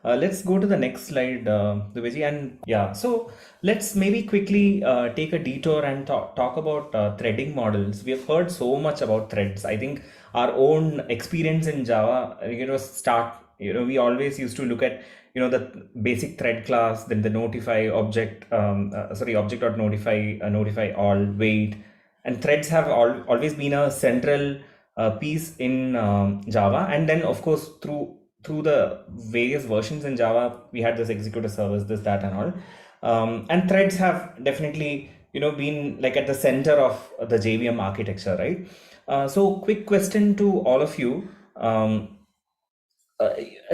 Let's go to the next slide, Dubiji. And yeah, so let's maybe quickly take a detour and talk about threading models. We have heard so much about threads. I think our own experience in Java, we always used to look at, the basic thread class, then the notify object, object.notify, notify all, wait. And threads have always been a central piece in Java. And then, of course, through the various versions in Java, we had this executor service, this, that, and all. And threads have definitely, been like at the center of the JVM architecture, right? So, quick question to all of you. So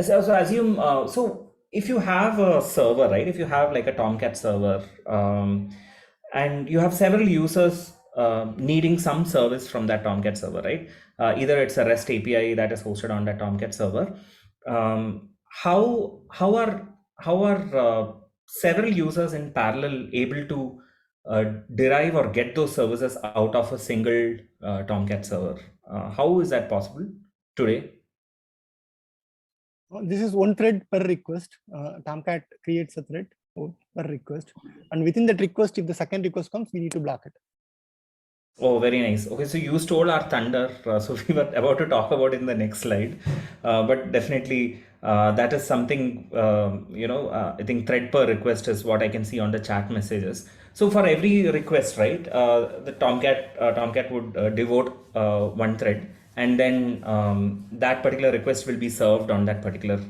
assume, so if you have a server, right? If you have like a Tomcat server, and you have several users needing some service from that Tomcat server, right? Either it's a REST API that is hosted on that Tomcat server. How are several users in parallel able to derive or get those services out of a single Tomcat server? How is that possible today? This is one thread per request. Tomcat creates a thread per request, and within that request, if the second request comes, we need to block it. Oh, very nice. Okay, so you stole our thunder. So we were about to talk about it in the next slide, but definitely that is something, I think thread per request is what I can see on the chat messages. So for every request, right, the Tomcat would devote one thread, and then that particular request will be served on that particular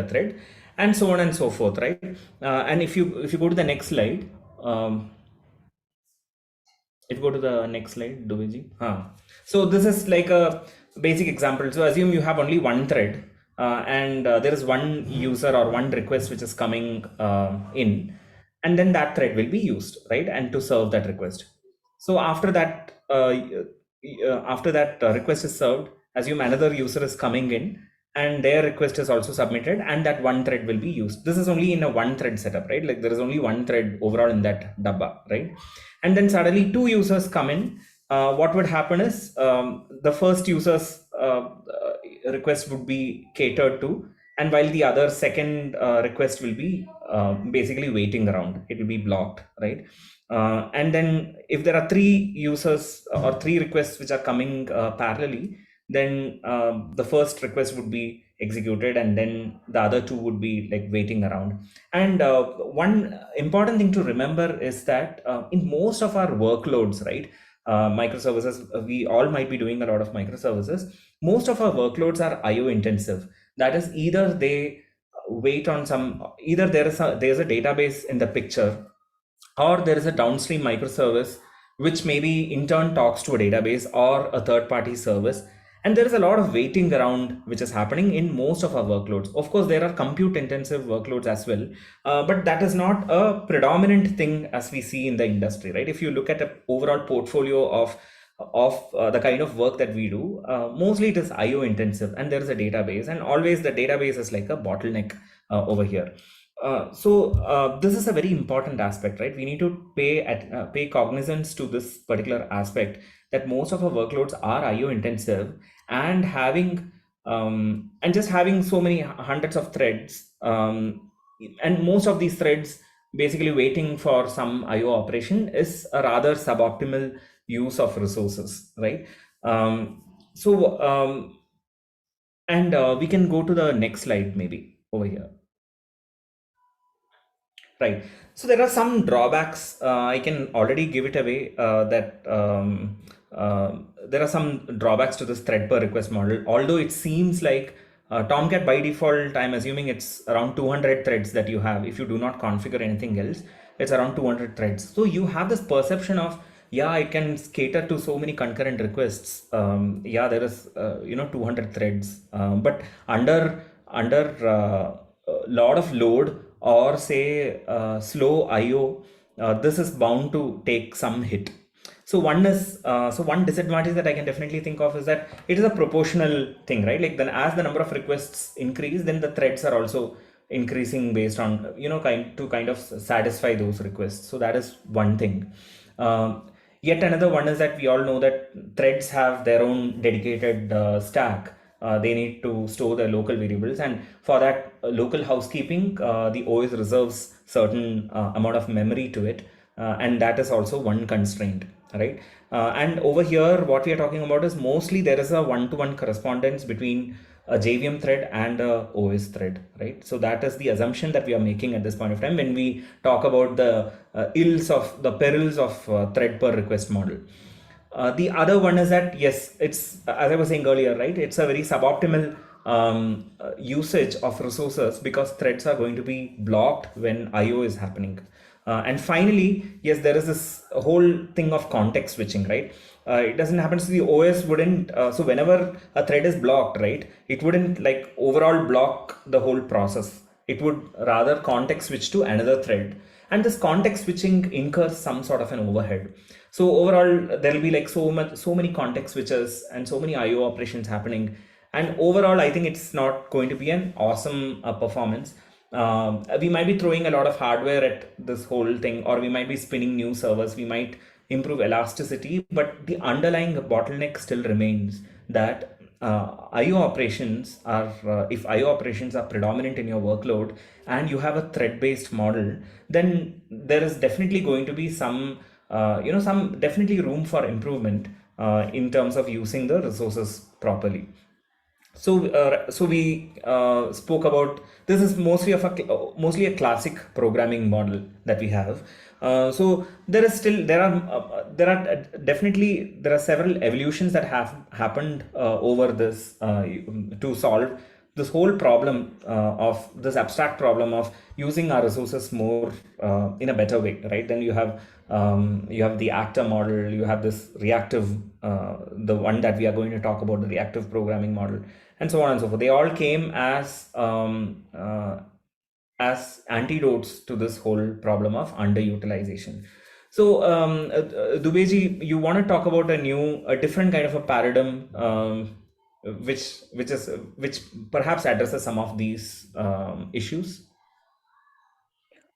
thread, and so on and so forth, right? And if you go to the next slide. If you go to the next slide, Dubiji. So this is like a basic example. So assume you have only one thread and there is one user or one request which is coming in, and then that thread will be used, right? And to serve that request. So after that, request is served, assume another user is coming in and their request is also submitted, and that one thread will be used. This is only in a one thread setup, right? Like there is only one thread overall in that dabba, right? And then suddenly two users come in. What would happen is the first user's request would be catered to, and while the other second request will be basically waiting around, it will be blocked, right? And then if there are three users or three requests which are coming parallelly, then the first request would be executed, and then the other two would be like waiting around. And one important thing to remember is that in most of our workloads, right, microservices, we all might be doing a lot of microservices. Most of our workloads are IO intensive. That is, either they wait on either there's a database in the picture, or there is a downstream microservice which maybe in turn talks to a database or a third-party service. And there is a lot of waiting around which is happening in most of our workloads. Of course, there are compute-intensive workloads as well, but that is not a predominant thing as we see in the industry, right? If you look at an overall portfolio of the kind of work that we do, mostly it is IO intensive, and there is a database, and always the database is like a bottleneck over here. So this is a very important aspect, right? We need to pay cognizance to this particular aspect, that most of our workloads are IO intensive, and just having so many hundreds of threads, and most of these threads basically waiting for some IO operation is a rather suboptimal use of resources, right? We can go to the next slide maybe over here. Right. So there are some drawbacks. I can already give it away that there are some drawbacks to this thread per request model. Although it seems like Tomcat by default, I'm assuming it's around 200 threads that you have. If you do not configure anything else, it's around 200 threads. So you have this perception of, yeah, I can cater to so many concurrent requests. Yeah, there is 200 threads, but under a lot of load, or say slow IO, this is bound to take some hit. So one disadvantage that I can definitely think of is that it is a proportional thing, right? Like then as the number of requests increase, then the threads are also increasing based on, kind of satisfy those requests. So that is one thing. Yet another one is that we all know that threads have their own dedicated stack. They need to store their local variables, and for that local housekeeping, the OS reserves certain amount of memory to it, and that is also one constraint, right? And over here, what we are talking about is mostly there is a one-to-one correspondence between a JVM thread and a OS thread, right? So that is the assumption that we are making at this point of time when we talk about the the perils of thread per request model. The other one is that, yes, it's, as I was saying earlier, right? It's a very suboptimal usage of resources because threads are going to be blocked when IO is happening. And finally, yes, there is this whole thing of context switching, right? It doesn't happen to the OS wouldn't, so whenever a thread is blocked, right, it wouldn't like overall block the whole process. It would rather context switch to another thread. And this context switching incurs some sort of an overhead. So overall, there will be like so many context switches and so many IO operations happening. And overall, I think it's not going to be an awesome performance. We might be throwing a lot of hardware at this whole thing, or we might be spinning new servers. We might improve elasticity, but the underlying bottleneck still remains that IO operations are, if IO operations are predominant in your workload and you have a thread-based model, then there is definitely going to be some, some definitely room for improvement in terms of using the resources properly. So we spoke about, this is mostly a classic programming model that we have. So there are several evolutions that have happened over this to solve this whole problem of this abstract problem of using our resources more in a better way, right? Then you have the actor model, you have this reactive, the one that we are going to talk about, the reactive programming model, and so on and so forth. They all came as antidotes to this whole problem of underutilization. So, Dubeji, you want to talk about a different kind of a paradigm, which perhaps addresses some of these issues.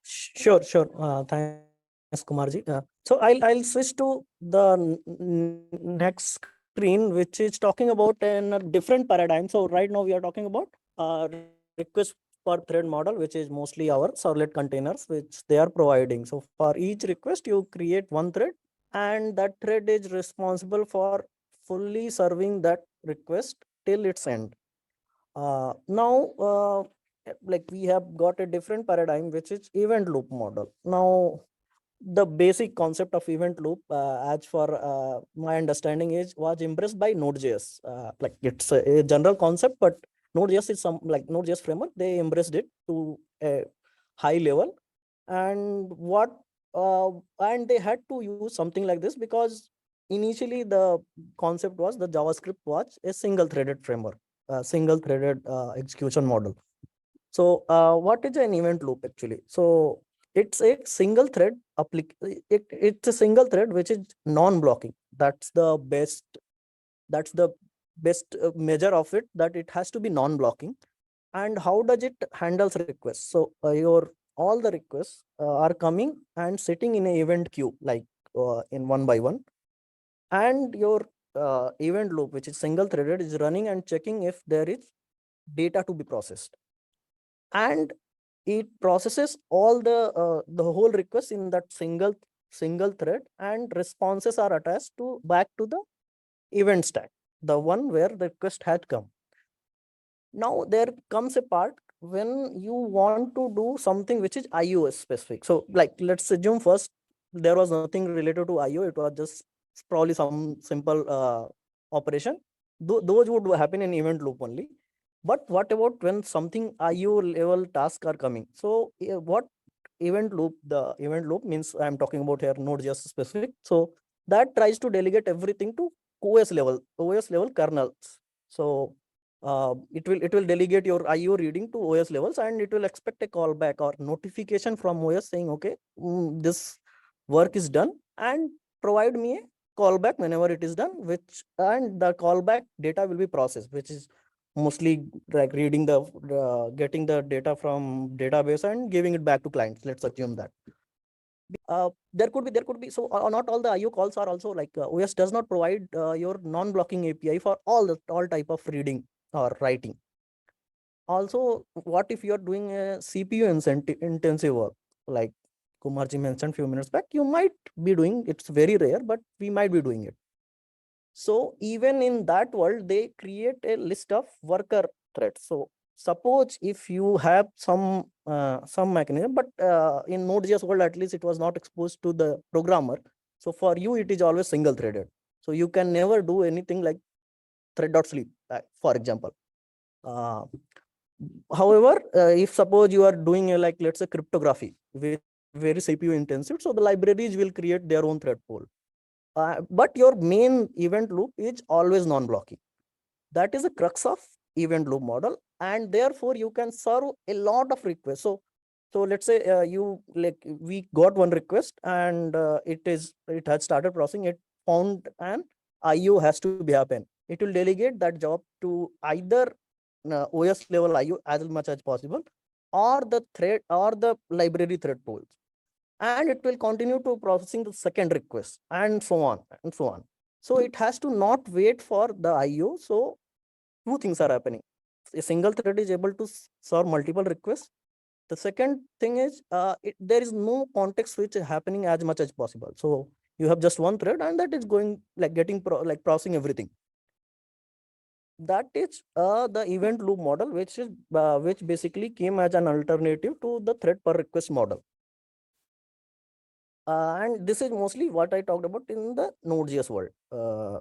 Sure. Thanks, Kumarji. So I'll switch to the next screen, which is talking about in a different paradigm. So right now we are talking about request per thread model, which is mostly our servlet containers, which they are providing. So for each request, you create one thread, and that thread is responsible for fully serving that request till its end. Now, like we have got a different paradigm, which is event loop model. Now, the basic concept of event loop, as for my understanding, was embraced by Node.js. Like it's a general concept, but Node.js is Node.js framework. They embraced it to a high level, and and they had to use something like this because initially the concept was the JavaScript was a single-threaded framework, single-threaded execution model. So what is an event loop actually? So it's a single thread it's a single thread which is non-blocking. That's the best measure of it, that it has to be non-blocking. And how does it handles requests? So your all the requests are coming and sitting in an event queue, like in one by one, and your event loop, which is single threaded, is running and checking if there is data to be processed, and it processes all the whole request in that single thread, and responses are attached to back to the event stack, the one where the request had come. Now there comes a part when you want to do something which is IO specific. So like, let's assume first there was nothing related to IO, it was just probably some simple operation. Those would happen in event loop only. But what about when something IO level tasks are coming? So what event loop, the event loop means, I'm talking about here Node.js specific. So that tries to delegate everything to OS level kernels. So it will delegate your IO reading to OS levels, and it will expect a callback or notification from OS saying, okay, this work is done, and provide me a callback whenever it is done, and the callback data will be processed, which is mostly like reading getting the data from database and giving it back to clients. Let's assume that. There could be so not all the IO calls are also like OS does not provide your non-blocking API for all type of reading or writing. also, what if you are doing a CPU intensive work, like Kumarji mentioned few minutes back, you might be doing, it's very rare, but we might be doing it. So even in that world, they create a list of worker threads. So suppose if you have some mechanism, but in Node.js world, at least it was not exposed to the programmer. So for you, it is always single threaded. So you can never do anything like thread.sleep, for example. However, if suppose you are doing a, like, let's say cryptography, with very CPU intensive, so the libraries will create their own thread pool. But your main event loop is always non-blocking. That is the crux of event loop model, and therefore you can serve a lot of requests. So let's say we got one request, and it has started processing. It found an IO has to be happen. It will delegate that job to either OS level IO as much as possible, or the thread or the library thread pools, and it will continue to processing the second request, and so on and so on. So it has to not wait for the IO. So two things are happening. A single thread is able to serve multiple requests. The second thing is there is no context switch happening as much as possible. So you have just one thread, and that is going like getting processing everything. That is the event loop model, which basically came as an alternative to the thread per request model. And this is mostly what I talked about in the Node.js world,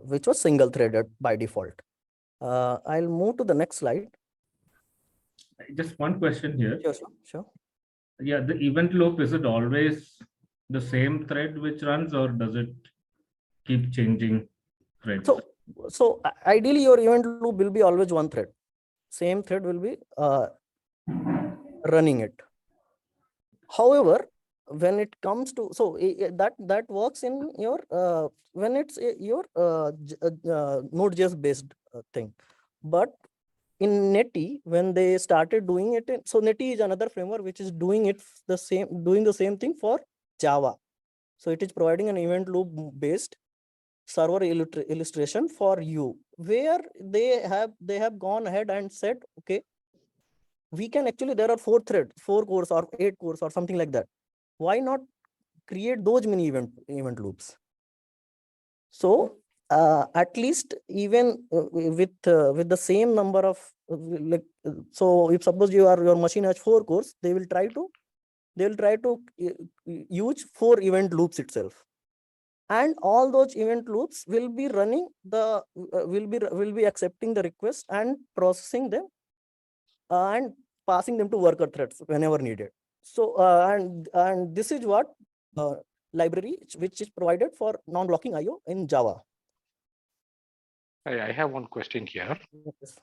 which was single threaded by default. I'll move to the next slide. Just one question here. Sure. Yeah, the event loop, is it always the same thread which runs, or does it keep changing threads? So ideally your event loop will be always one thread. Same thread will be running it. However, when it comes to, so that works in your when it's your Node.js based thing. But in Netty, when they started doing it, so Netty is another framework which is doing the same thing for Java. So it is providing an event loop based server illustration for you, where they have gone ahead and said, okay, we can actually, there are 4 threads, 4 cores or 8 cores or something like that. Why not create those many event loops? So at least even with the same number of so if suppose your machine has 4 cores, they will try to use 4 event loops itself, and all those event loops will be running will be accepting the request and processing them and passing them to worker threads whenever needed. So and this is what library which is provided for non-blocking IO in Java. I have one question here. Yes.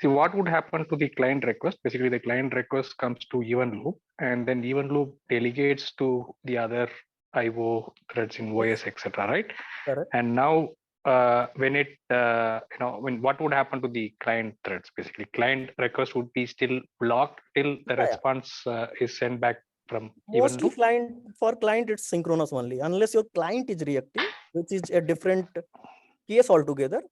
See, what would happen to the client request? Basically, the client request comes to event loop, and then event loop delegates to the other IO threads in OS, etc. Right? Correct. And now, when it what would happen to the client threads? Basically, client request would be still blocked till the response is sent back from event Mostly loop. for client it's synchronous only, unless your client is reactive, which is a different case altogether.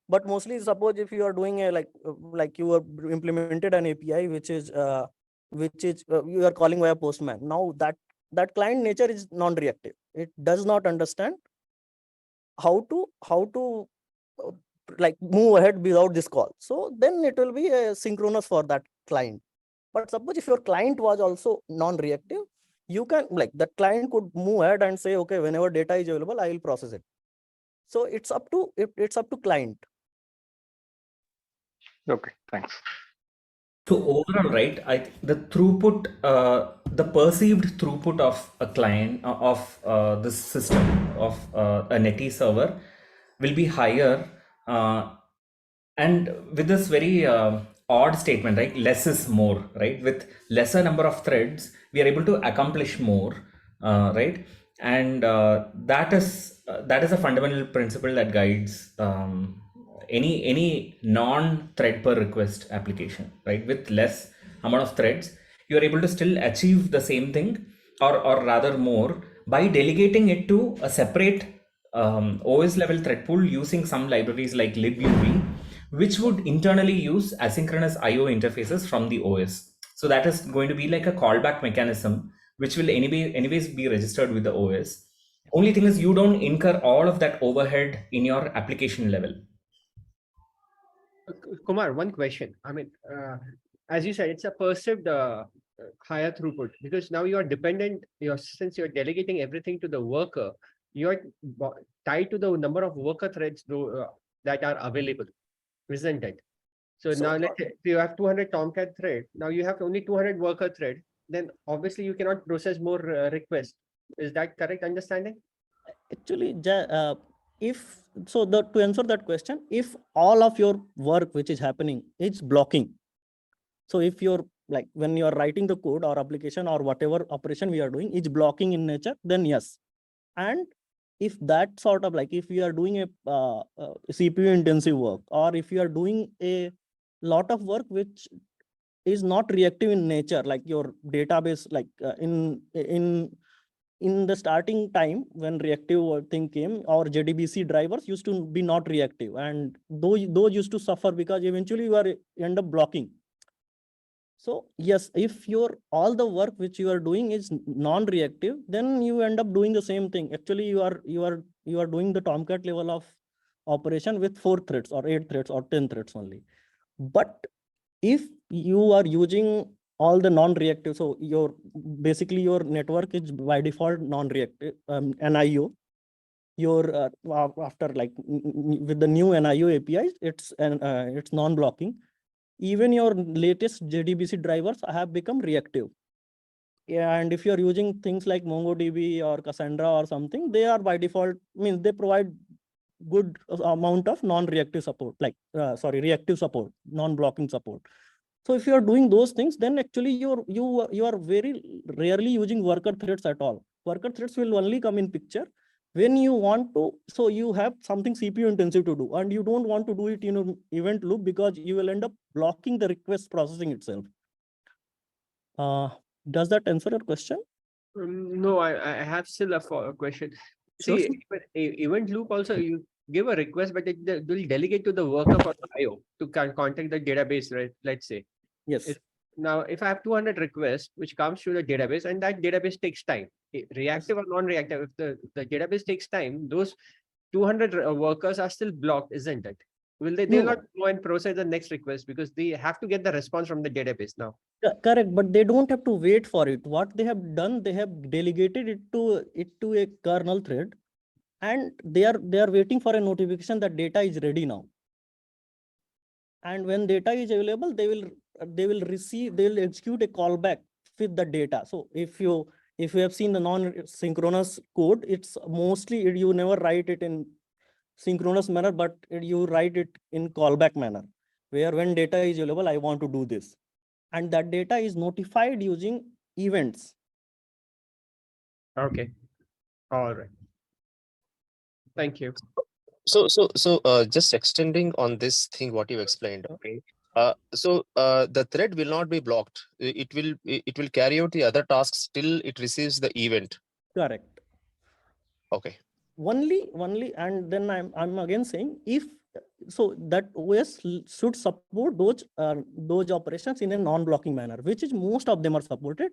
But mostly, suppose if you are doing a like you have implemented an API which is you are calling via Postman. Now that client nature is non-reactive. It does not understand how to like move ahead without this call. So then it will be synchronous for that client. But suppose if your client was also non-reactive, you can, like, that client could move ahead and say, okay, whenever data is available, I will process it. So it's up to client. Okay, thanks. So overall, right, the throughput, the perceived throughput of a client of this system of a Netty server will be higher, and with this very odd statement, right, less is more, right? With lesser number of threads, we are able to accomplish more, right? And that is a fundamental principle that guides any non-thread per request application, right? With less amount of threads, you are able to still achieve the same thing, or rather more, by delegating it to a separate OS level thread pool using some libraries like libuv, which would internally use asynchronous IO interfaces from the OS. So that is going to be like a callback mechanism, which will anyways be registered with the OS. Only thing is you don't incur all of that overhead in your application level. Kumar, one question. I mean, as you said, it's a perceived higher throughput because now you are dependent. Since you're delegating everything to the worker, you're tied to the number of worker threads that are available, isn't it? So now, let's say if you have 200 Tomcat thread, now you have only 200 worker thread. Then obviously you cannot process more requests. Is that correct understanding? Actually, if so, to answer that question, if all of your work which is happening is blocking, so if you're like when you are writing the code or application or whatever operation we are doing is blocking in nature, then yes. And if that sort of like if you are doing a CPU intensive work, or if you are doing a lot of work which is not reactive in nature, like your database, like in the starting time when reactive thing came, our JDBC drivers used to be not reactive, and those used to suffer because eventually you end up blocking. So yes, if all the work which you are doing is non-reactive, then you end up doing the same thing. Actually, you are doing the Tomcat level of operation with 4 threads or 8 threads or 10 threads only. But if you are using all the non-reactive, so basically your network is by default non-reactive, NIO. Your after like with the new NIO APIs, it's non-blocking. Even your latest JDBC drivers have become reactive. And if you're using things like MongoDB or Cassandra or something, they are by default, means they provide good amount of non-reactive support, like reactive support, non-blocking support. So if you are doing those things, then actually you are very rarely using worker threads at all. Worker threads will only come in picture when you want to, so you have something CPU intensive to do, and you don't want to do it in an event loop because you will end up blocking the request processing itself. Does that answer your question? No, I have still a question. Sure. See, but event loop also, you give a request, but it will delegate to the worker for the IO to contact the database, right? Let's say. Yes. Now, if I have 200 requests which comes to the database, and that database takes time, reactive or non-reactive, if the database takes time, those 200 workers are still blocked, isn't it? Will they will not go and process the next request because they have to get the response from the database now. Correct, but they don't have to wait for it. What they have done, they have delegated it to a kernel thread, and they are waiting for a notification that data is ready now. And when data is available, they will execute a callback with the data. So if you have seen the non-synchronous code, it's mostly you never write it in synchronous manner, but you write it in callback manner, where when data is available, I want to do this. And that data is notified using events. Okay. All right. Thank you. So just extending on this thing, what you explained. Okay. So the thread will not be blocked. It will carry out the other tasks till it receives the event. Correct. Okay. Only, and then I'm again saying, if so, that OS should support those operations in a non-blocking manner, which is most of them are supported,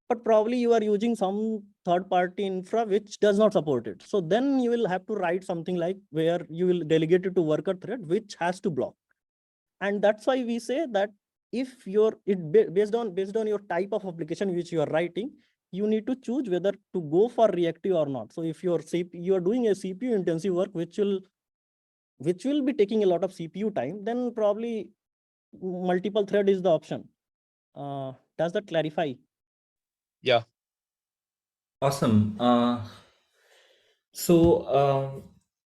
but probably you are using some third-party infra which does not support it. So then you will have to write something like where you will delegate it to worker thread, which has to block. And that's why we say that if based on your type of application which you are writing, you need to choose whether to go for reactive or not. So if you are doing a CPU intensive work, which will be taking a lot of CPU time, then probably multiple thread is the option. Does that clarify? Yeah. Awesome.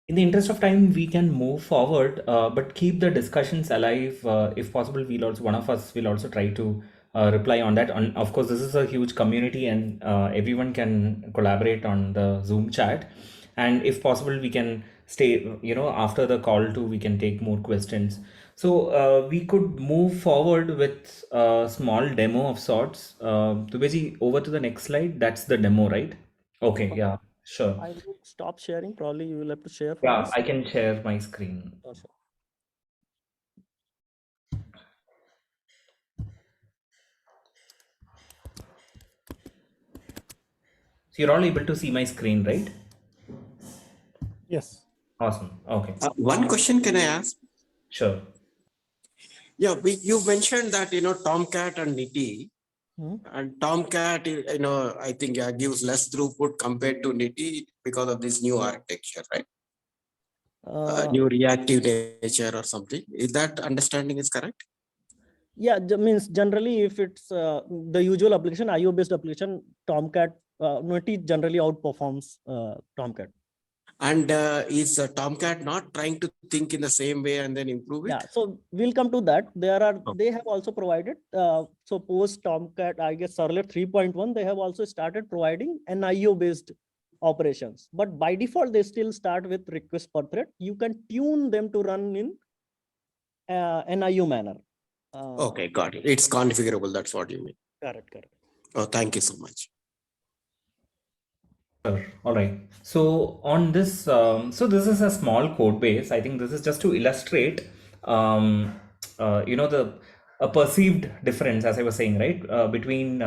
In the interest of time, we can move forward, but keep the discussions alive. If possible, one of us will also try to reply on that. And of course, this is a huge community, and everyone can collaborate on the Zoom chat. And if possible, we can stay, after the call too, we can take more questions. So we could move forward with a small demo of sorts. Dubeji, over to the next slide. That's the demo, right? Okay, yeah, sure. I will stop sharing. Probably you will have to share for Yeah, this. I can share my screen. Oh, sure. So you're all able to see my screen, right? Yes. Awesome. Okay, One question can I ask? sure. Yeah, you mentioned that, Tomcat and Netty, Hmm. and Tomcat, I think gives less throughput compared to Netty because of this new architecture, right? New reactive nature or something. Is that understanding is correct? Yeah, means generally if it's the usual application, IO based application, Tomcat, Netty generally outperforms Tomcat. And is Tomcat not trying to think in the same way and then improve it? Yeah, so we'll come to that. There are, Okay. they have also provided, so post Tomcat, I guess Servlet 3.1, they have also started providing an IO based operations, but by default, they still start with request per thread. You can tune them to run in an IO manner. Okay, got it. It's configurable. That's what you mean. Correct, correct. Oh, thank you so much. Sure. All right. So on this, so this is a small code base. I think this is just to illustrate, a perceived difference, as I was saying, right, between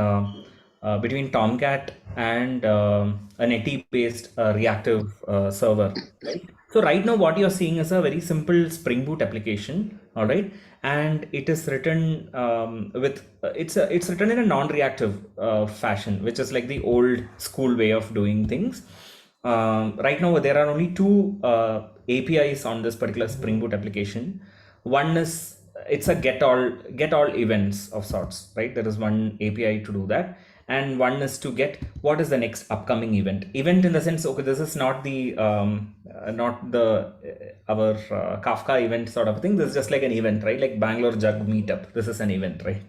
Tomcat and a Netty-based reactive server, right? So right now, what you're seeing is a very simple Spring Boot application, all right, and it is written with it's written in a non-reactive fashion, which is like the old school way of doing things. Right now, there are only two APIs on this particular Spring Boot application. One is it's a get all events of sorts, right? There is one API to do that, and one is to get what is the next upcoming event. Event in the sense, okay, this is not the our Kafka event sort of thing. This is just like an event, right? Like Bangalore Jug meetup. This is an event, right?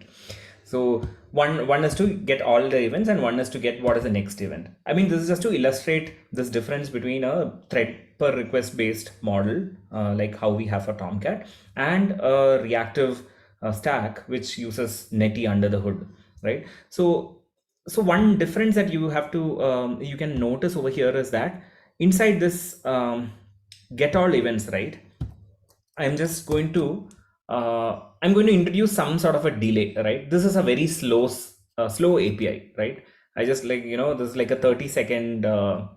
So one is to get all the events, and one is to get what is the next event. I mean, this is just to illustrate this difference between a thread per request based model, like how we have for Tomcat, and a reactive stack which uses Netty under the hood, right? So one difference that you have to you can notice over here is that inside this get all events, right, I'm just going to I'm going to introduce some sort of a delay, right? This is a very slow API, right? I just like, this is like a 30-second,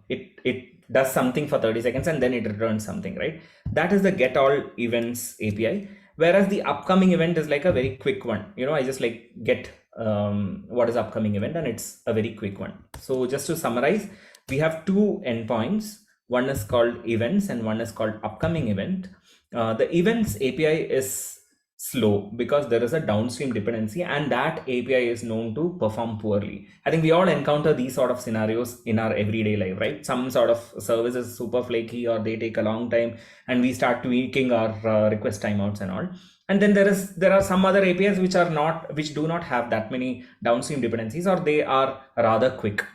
it does something for 30 seconds and then it returns something, right? That is the get all events API. Whereas the upcoming event is like a very quick one. I just like get what is upcoming event, and it's a very quick one. So just to summarize, we have two endpoints. One is called events and one is called upcoming event. The events API is slow because there is a downstream dependency, and that API is known to perform poorly. I think we all encounter these sort of scenarios in our everyday life, right? Some sort of service is super flaky or they take a long time, and we start tweaking our request timeouts and all. And then there are some other APIs which do not have that many downstream dependencies, or they are rather quick.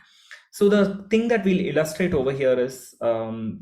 So the thing that we'll illustrate over here is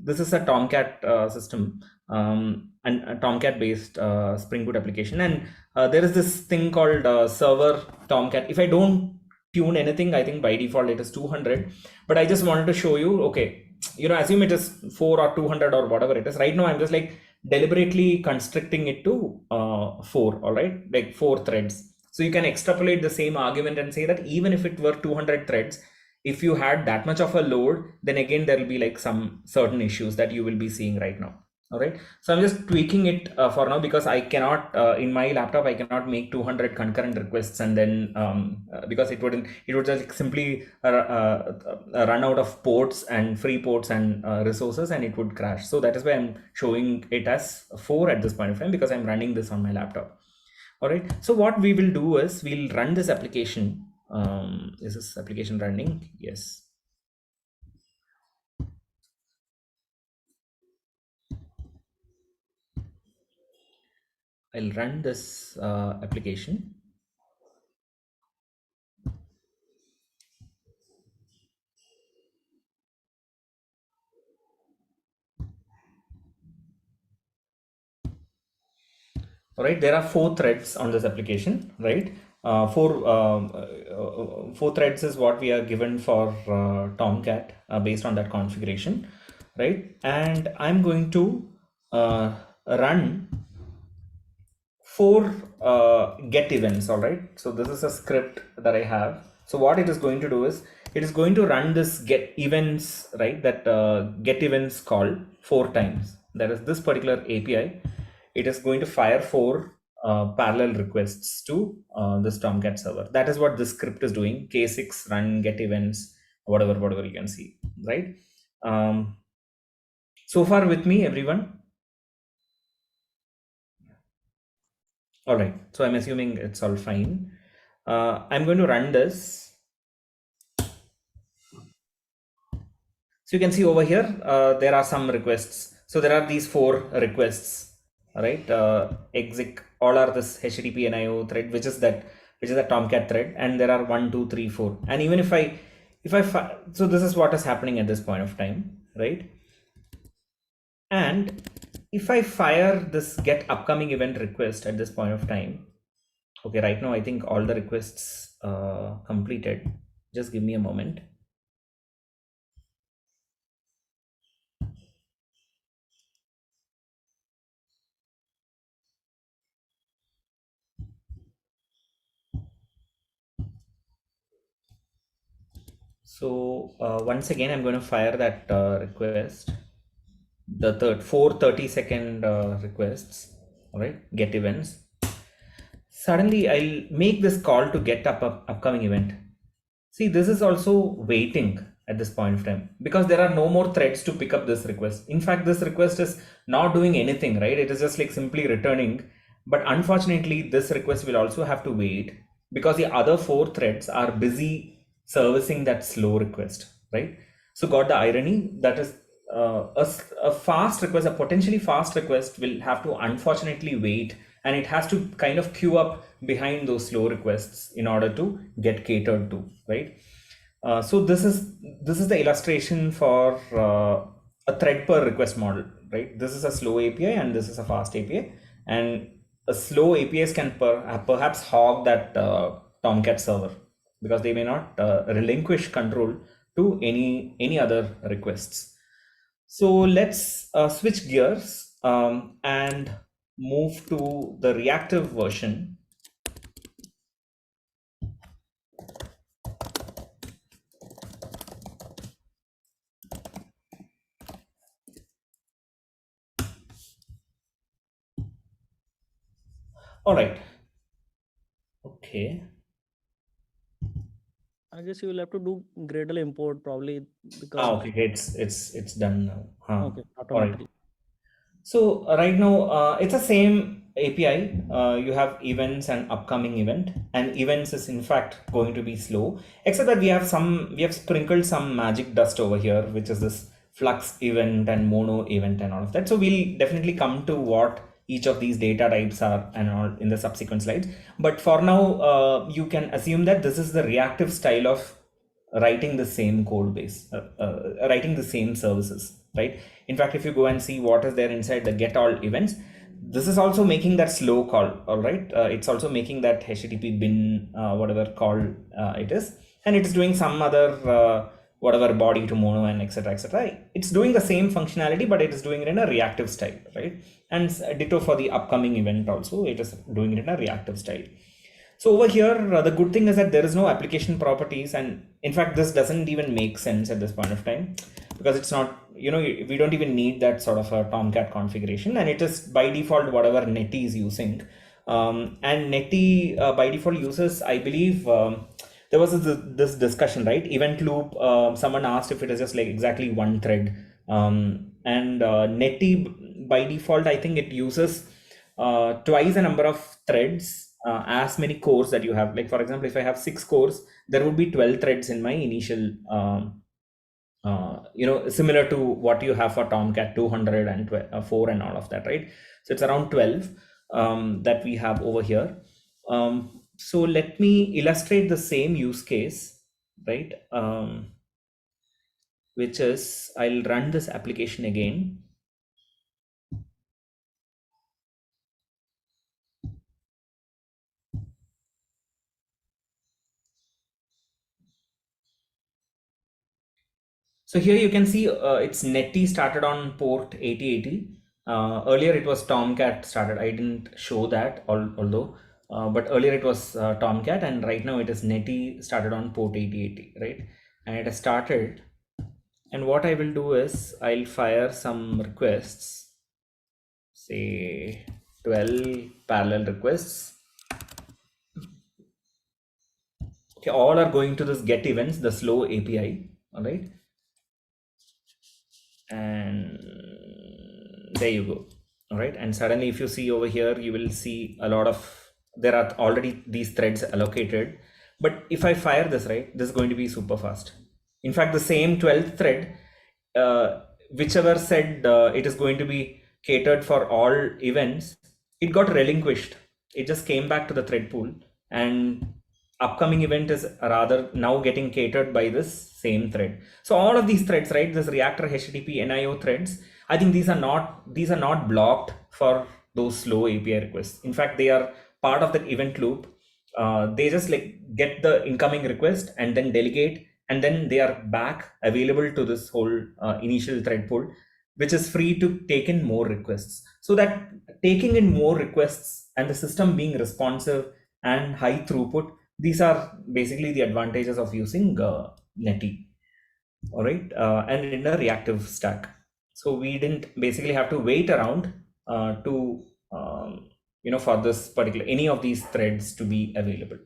this is a Tomcat system, and a Tomcat based Spring Boot application, and there is this thing called server Tomcat. If I don't tune anything, I think by default it is 200, but I just wanted to show you, okay, assume it is 4 or 200 or whatever it is. Right now I'm just like deliberately constricting it to 4, all right, like 4 threads. So you can extrapolate the same argument and say that even if it were 200 threads, if you had that much of a load, then again there will be like some certain issues that you will be seeing right now. All right, so I'm just tweaking it for now because I cannot in my laptop I cannot make 200 concurrent requests, and then because it would just simply run out of ports and free ports and resources, and it would crash. So that is why I'm showing it as 4 at this point of time, because I'm running this on my laptop. All right, so what we will do is we'll run this application. Is this application running? Yes. I'll run this application. All right, there are 4 threads on this application, right? 4 threads is what we are given for Tomcat based on that configuration, right? And I'm going to run 4 get events. All right, so this is a script that I have. So what it is going to do is it is going to run this get events, right? That get events call 4 times. That is this particular API. It is going to fire 4 parallel requests to this Tomcat server. That is what this script is doing. K6 run get events, whatever you can see, right? So far with me, everyone? All right, so I'm assuming it's all fine. I'm going to run this. So you can see over here, there are some requests. So there are these 4 requests, right? Exec, all are this HTTP NIO thread, which is a Tomcat thread, and there are 1, 2, 3, 4. And even if I so this is what is happening at this point of time, right? And if I fire this get upcoming event request at this point of time, okay, right now I think all the requests completed. Just give me a moment. So once again, I'm going to fire that request, the 4 30-second requests, all right, get events. Suddenly I'll make this call to get upcoming event. See, this is also waiting at this point of time because there are no more threads to pick up this request. In fact, this request is not doing anything, right? It is just like simply returning. But unfortunately, this request will also have to wait because the other 4 threads are busy servicing that slow request, right? So got the irony? That is a fast request, a potentially fast request will have to unfortunately wait, and it has to kind of queue up behind those slow requests in order to get catered to, right? So this is the illustration for a thread per request model, right? This is a slow API and this is a fast API, and a slow APIs can perhaps hog that Tomcat server because they may not relinquish control to any other requests. So let's switch gears and move to the reactive version. All right. Okay. I guess you will have to do Gradle import probably because Okay, it's done now. okay, All right. automatically. So right now it's the same API. You have events and upcoming event, and events is in fact going to be slow, except that we have sprinkled some magic dust over here, which is this flux event and mono event and all of that. So we'll definitely come to what each of these data types are and all in the subsequent slides. But for now, you can assume that this is the reactive style of writing the same code base, writing the same services, right? In fact, if you go and see what is there inside the get all events, this is also making that slow call, all right? It's also making that HTTP bin, whatever call it is, and it is doing some other whatever body to mono and etc. It's doing the same functionality, but it is doing it in a reactive style, right? And ditto for the upcoming event also, it is doing it in a reactive style. So over here, the good thing is that there is no application properties, and in fact, this doesn't even make sense at this point of time because it's not, we don't even need that sort of a Tomcat configuration, and it is by default whatever Netty is using. And Netty by default uses, I believe, there was this discussion, right? Event loop. Someone asked if it is just like exactly one thread, and Netty by default, I think it uses twice the number of threads as many cores that you have. Like for example, if I have 6 cores, there would be 12 threads in my initial similar to what you have for Tomcat 204 and all of that, right? So it's around 12 that we have over here. So let me illustrate the same use case, right? Which is, I'll run this application again. So here you can see it's Netty started on port 8080. Earlier it was Tomcat started. I didn't show that, although but earlier it was Tomcat, and right now it is Netty started on port 8080, right? And it has started. And what I will do is I'll fire some requests, say 12 parallel requests. Okay, all are going to this get events, the slow API, all right? And there you go, all right? And suddenly if you see over here, you will see a lot of, there are already these threads allocated. But if I fire this, right, this is going to be super fast. In fact, the same 12th thread, whichever said it is going to be catered for all events, it got relinquished. It just came back to the thread pool, and upcoming event is rather now getting catered by this same thread. So all of these threads, right, this reactor HTTP NIO threads, I think these are not blocked for those slow API requests. In fact, they are part of the event loop. They just like get the incoming request and then delegate, and then they are back available to this whole initial thread pool, which is free to take in more requests. So that taking in more requests and the system being responsive and high throughput, these are basically the advantages of using Netty, all right, and in a reactive stack. So we didn't basically have to wait around to for this particular any of these threads to be available.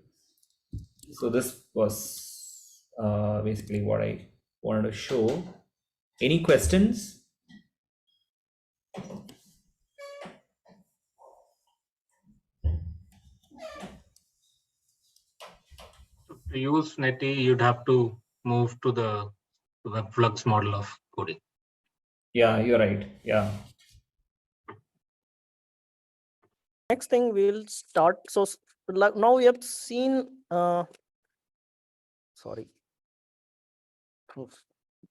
So this was basically what I wanted to show. Any questions? To use Netty, you'd have to move to the WebFlux model of coding. Yeah, you're right. Yeah. Next thing we'll start. So now we have seen, sorry, oops,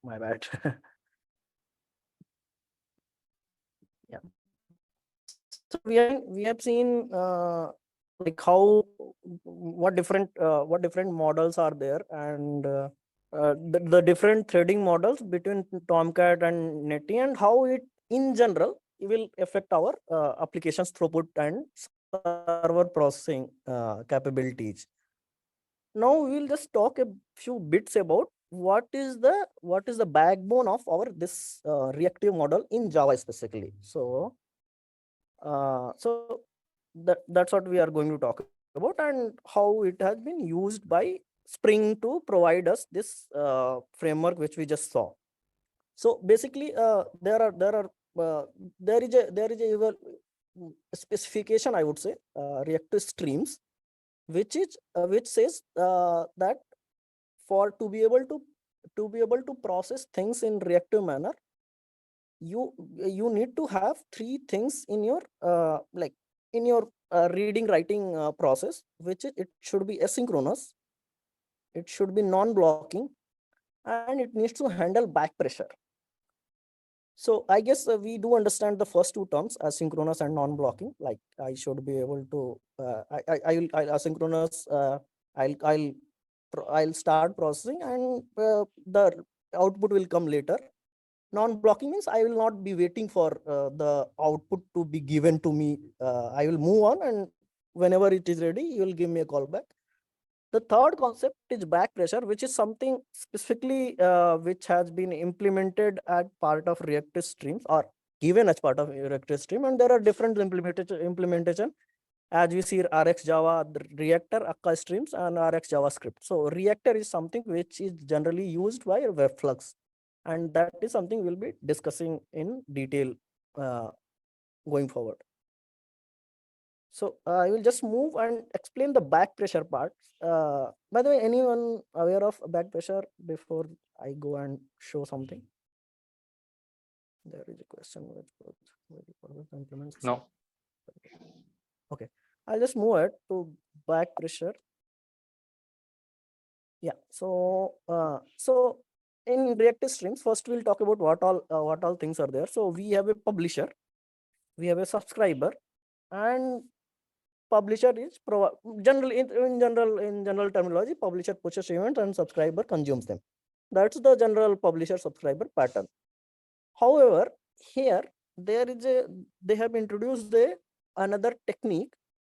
my bad. Yeah. So we have seen like how what different models are there, and the different threading models between Tomcat and Netty, and how it in general it will affect our applications throughput and server processing capabilities. Now we will just talk a few bits about what is the backbone of our this reactive model in Java specifically. So that's what we are going to talk about, and how it has been used by Spring to provide us this framework which we just saw. So basically, there is a specification, I would say, reactive streams, which says that to be able to process things in reactive manner, you need to have three things in your reading writing process, which it should be asynchronous, it should be non-blocking, and it needs to handle back pressure. So I guess we do understand the first two terms, asynchronous and non-blocking. Like I should be able to I'll asynchronous, I'll start processing, and the output will come later. Non-blocking means I will not be waiting for the output to be given to me. I will move on, and whenever it is ready, you will give me a call back. The third concept is back pressure, which is something specifically which has been implemented as part of reactive streams, or given as part of reactive stream, and there are different implementation. As we see RX Java, Reactor, Akka streams, and RX JavaScript. So Reactor is something which is generally used by WebFlux, and that is something we'll be discussing in detail going forward. So I will just move and explain the back pressure part. By the way, anyone aware of back pressure before I go and show something? There is a question. No. Okay, I'll just move it to back pressure. Yeah. So in reactive streams, first we'll talk about what all things are there. So we have a publisher, we have a subscriber, and publisher is in general terminology, publisher pushes events and subscriber consumes them. That's the general publisher subscriber pattern. However, here they have introduced another technique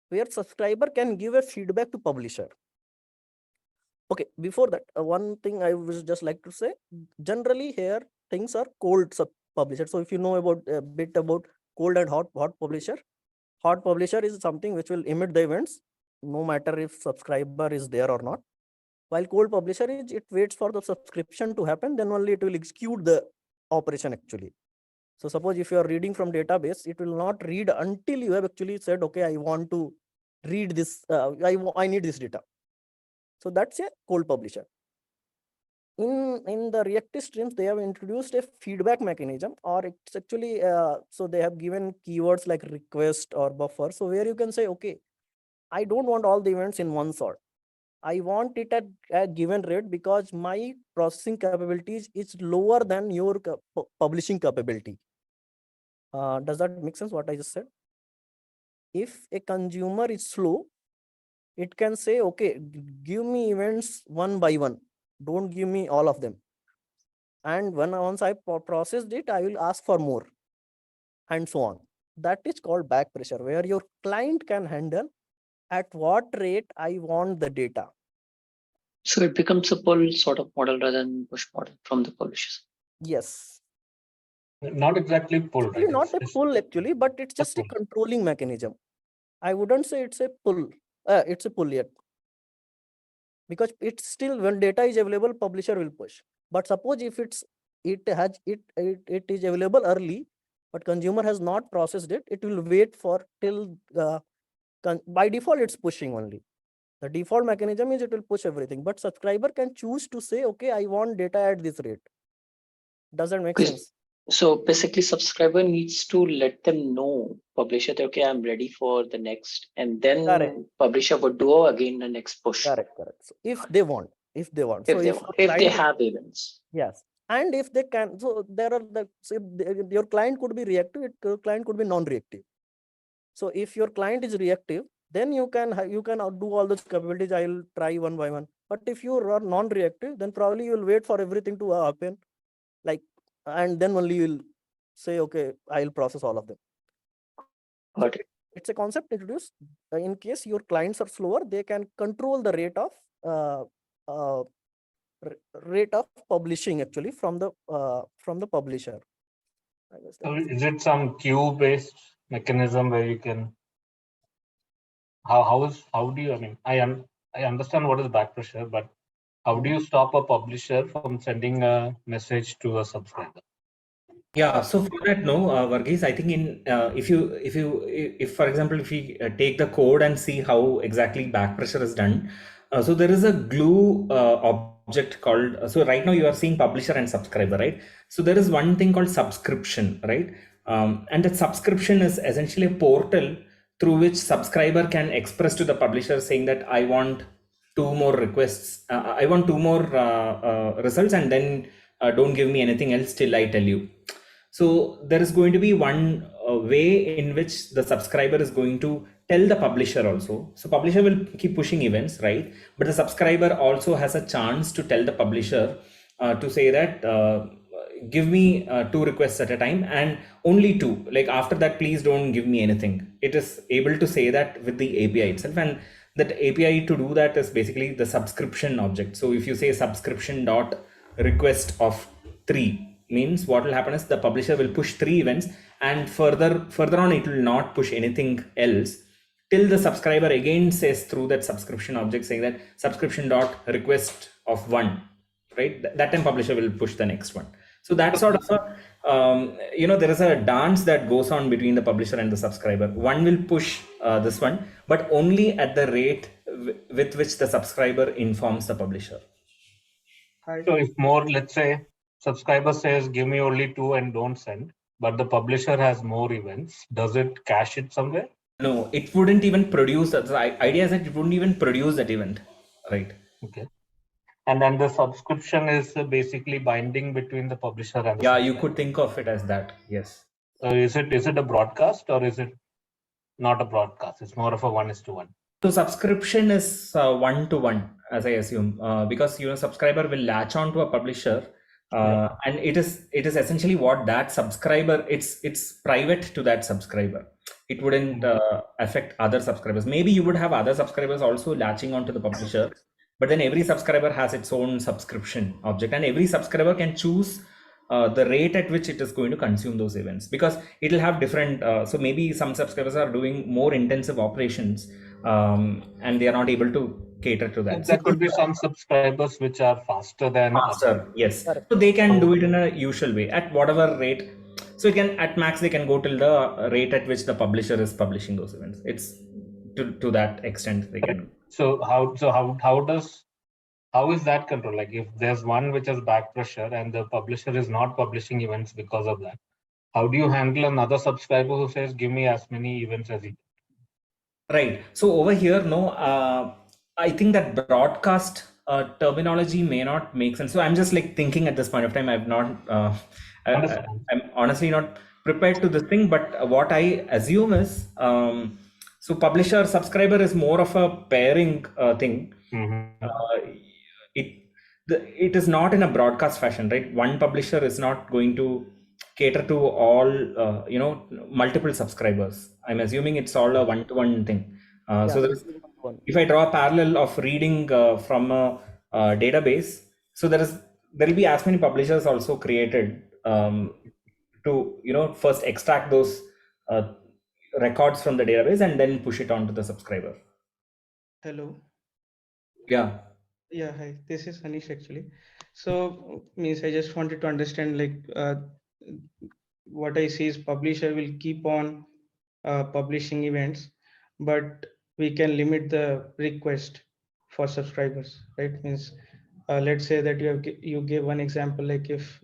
where subscriber can give a feedback to publisher. Okay, before that, one thing I would just like to say, generally here things are cold publisher. So if you know about a bit about cold and hot publisher is something which will emit the events no matter if subscriber is there or not. While cold publisher is, it waits for the subscription to happen, then only it will execute the operation actually. So suppose if you are reading from database, it will not read until you have actually said, okay, I want to read this, I need this data. So that's a cold publisher. In the reactive streams, they have introduced a feedback mechanism, or it's actually, so they have given keywords like request or buffer. So where you can say, okay, I don't want all the events in one sort. I want it at a given rate because my processing capabilities is lower than your publishing capability. Does that make sense what I just said? If a consumer is slow, it can say, okay, give me events one by one. Don't give me all of them. And once I processed it, I will ask for more and so on. That is called back pressure, where your client can handle at what rate I want the data. So it becomes a pull sort of model rather than push model from the publishers. Yes. Not exactly pull, Actually, right? not a pull actually, but it's just a controlling mechanism. I wouldn't say it's a pull. It's a pull yet. Because it's still, when data is available, publisher will push. But suppose if it is available early, but consumer has not processed it, it will wait for till by default it's pushing only. The default mechanism is it will push everything, but subscriber can choose to say, okay, I want data at this rate. Does that make sense? So basically subscriber needs to let them know publisher that, okay, I'm ready for the next, and then Correct. Publisher would do again the next push. Correct. So if they want. If they have events. Yes. And if they can, so there are your client could be reactive, your client could be non-reactive. So if your client is reactive, then you can do all those capabilities. I'll try one by one. But if you are non-reactive, then probably you will wait for everything to happen, and then only you will say, okay, I'll process all of them. Got it. It's a concept introduced. In case your clients are slower, they can control the rate of publishing actually from the publisher. So is it some queue-based mechanism where you can? How do you? I mean, I understand what is back pressure, but how do you stop a publisher from sending a message to a subscriber? Yeah, so for that, no, Varghese, I think if for example, if we take the code and see how exactly back pressure is done, so there is a glue object called, so right now you are seeing publisher and subscriber, right? So there is one thing called subscription, right? And that subscription is essentially a portal through which subscriber can express to the publisher saying that I want 2 more requests, I want 2 more results, and then don't give me anything else till I tell you. So there is going to be one way in which the subscriber is going to tell the publisher also. So publisher will keep pushing events, right? But the subscriber also has a chance to tell the publisher to say that give me 2 requests at a time, and only 2. Like after that, please don't give me anything. It is able to say that with the API itself, and that API to do that is basically the subscription object. So if you say subscription dot request of 3, means what will happen is the publisher will push 3 events, and further on it will not push anything else till the subscriber again says through that subscription object saying that subscription dot request of 1, right? That time publisher will push the next one. So that's sort of a there is a dance that goes on between the publisher and the subscriber. One will push this one, but only at the rate with which the subscriber informs the publisher. So if more, let's say, subscriber says, give me only 2 and don't send, but the publisher has more events, does it cache it somewhere? No, it wouldn't even produce that. The idea is that it wouldn't even produce that event, right? Okay. And then the subscription is basically binding between the publisher and the subscriber. You could think of it as that. Yes. Is it a broadcast, or is it not a broadcast? It's more of a 1:1. So subscription is 1-to-1, as I assume, because subscriber will latch on to a publisher And it is essentially what that subscriber, it's private to that subscriber. It wouldn't affect other subscribers. Maybe you would have other subscribers also latching onto the publisher, but then every subscriber has its own subscription object, and every subscriber can choose the rate at which it is going to consume those events, because it will have different, so maybe some subscribers are doing more intensive operations, and they are not able to cater to that. There could be some subscribers which are faster than faster, yes. So they can do it in a usual way at whatever rate. So it can, at max, they can go till the rate at which the publisher is publishing those events. It's to that extent they can. So how is that controlled? Like if there's one which has back pressure and the publisher is not publishing events because of that, how do you handle another subscriber who says, give me as many events as you can? Right. So over here, I think that broadcast terminology may not make sense. So I'm just like thinking at this point of time, I've not, I'm honestly not prepared to this thing, but what I assume is, so publisher subscriber is more of a pairing thing. It is not in a broadcast fashion, right? One publisher is not going to cater to all, multiple subscribers. I'm assuming it's all a one-to-one thing. So if I draw a parallel of reading from a database, so there will be as many publishers also created to first extract those records from the database and then push it on to the subscriber. Hello. Yeah. Yeah, hi. This is Anish actually. So I just wanted to understand, like, what I see is publisher will keep on publishing events, but we can limit the request for subscribers, right? Means let's say that you gave one example, like if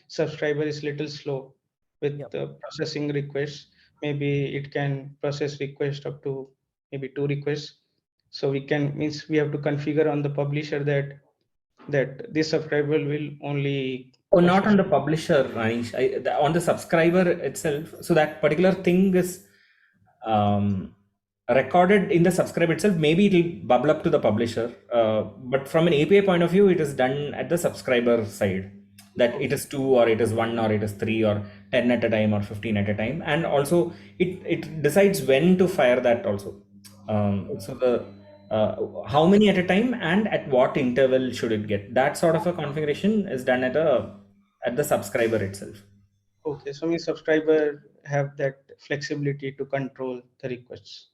subscriber is little slow with processing requests, maybe it can process request up to maybe 2 requests. So we have to configure on the publisher that this subscriber will only. Oh, not on the publisher, Anish. On the subscriber itself. So that particular thing is recorded in the subscriber itself. Maybe it will bubble up to the publisher, but from an API point of view, it is done at the subscriber side. That it is 2 or it is 1 or it is 3 or 10 at a time or 15 at a time, and also it decides when to fire that also. So the how many at a time and at what interval should it get, that sort of a configuration is done at the subscriber itself. Okay, so my subscriber have that flexibility to control the requests.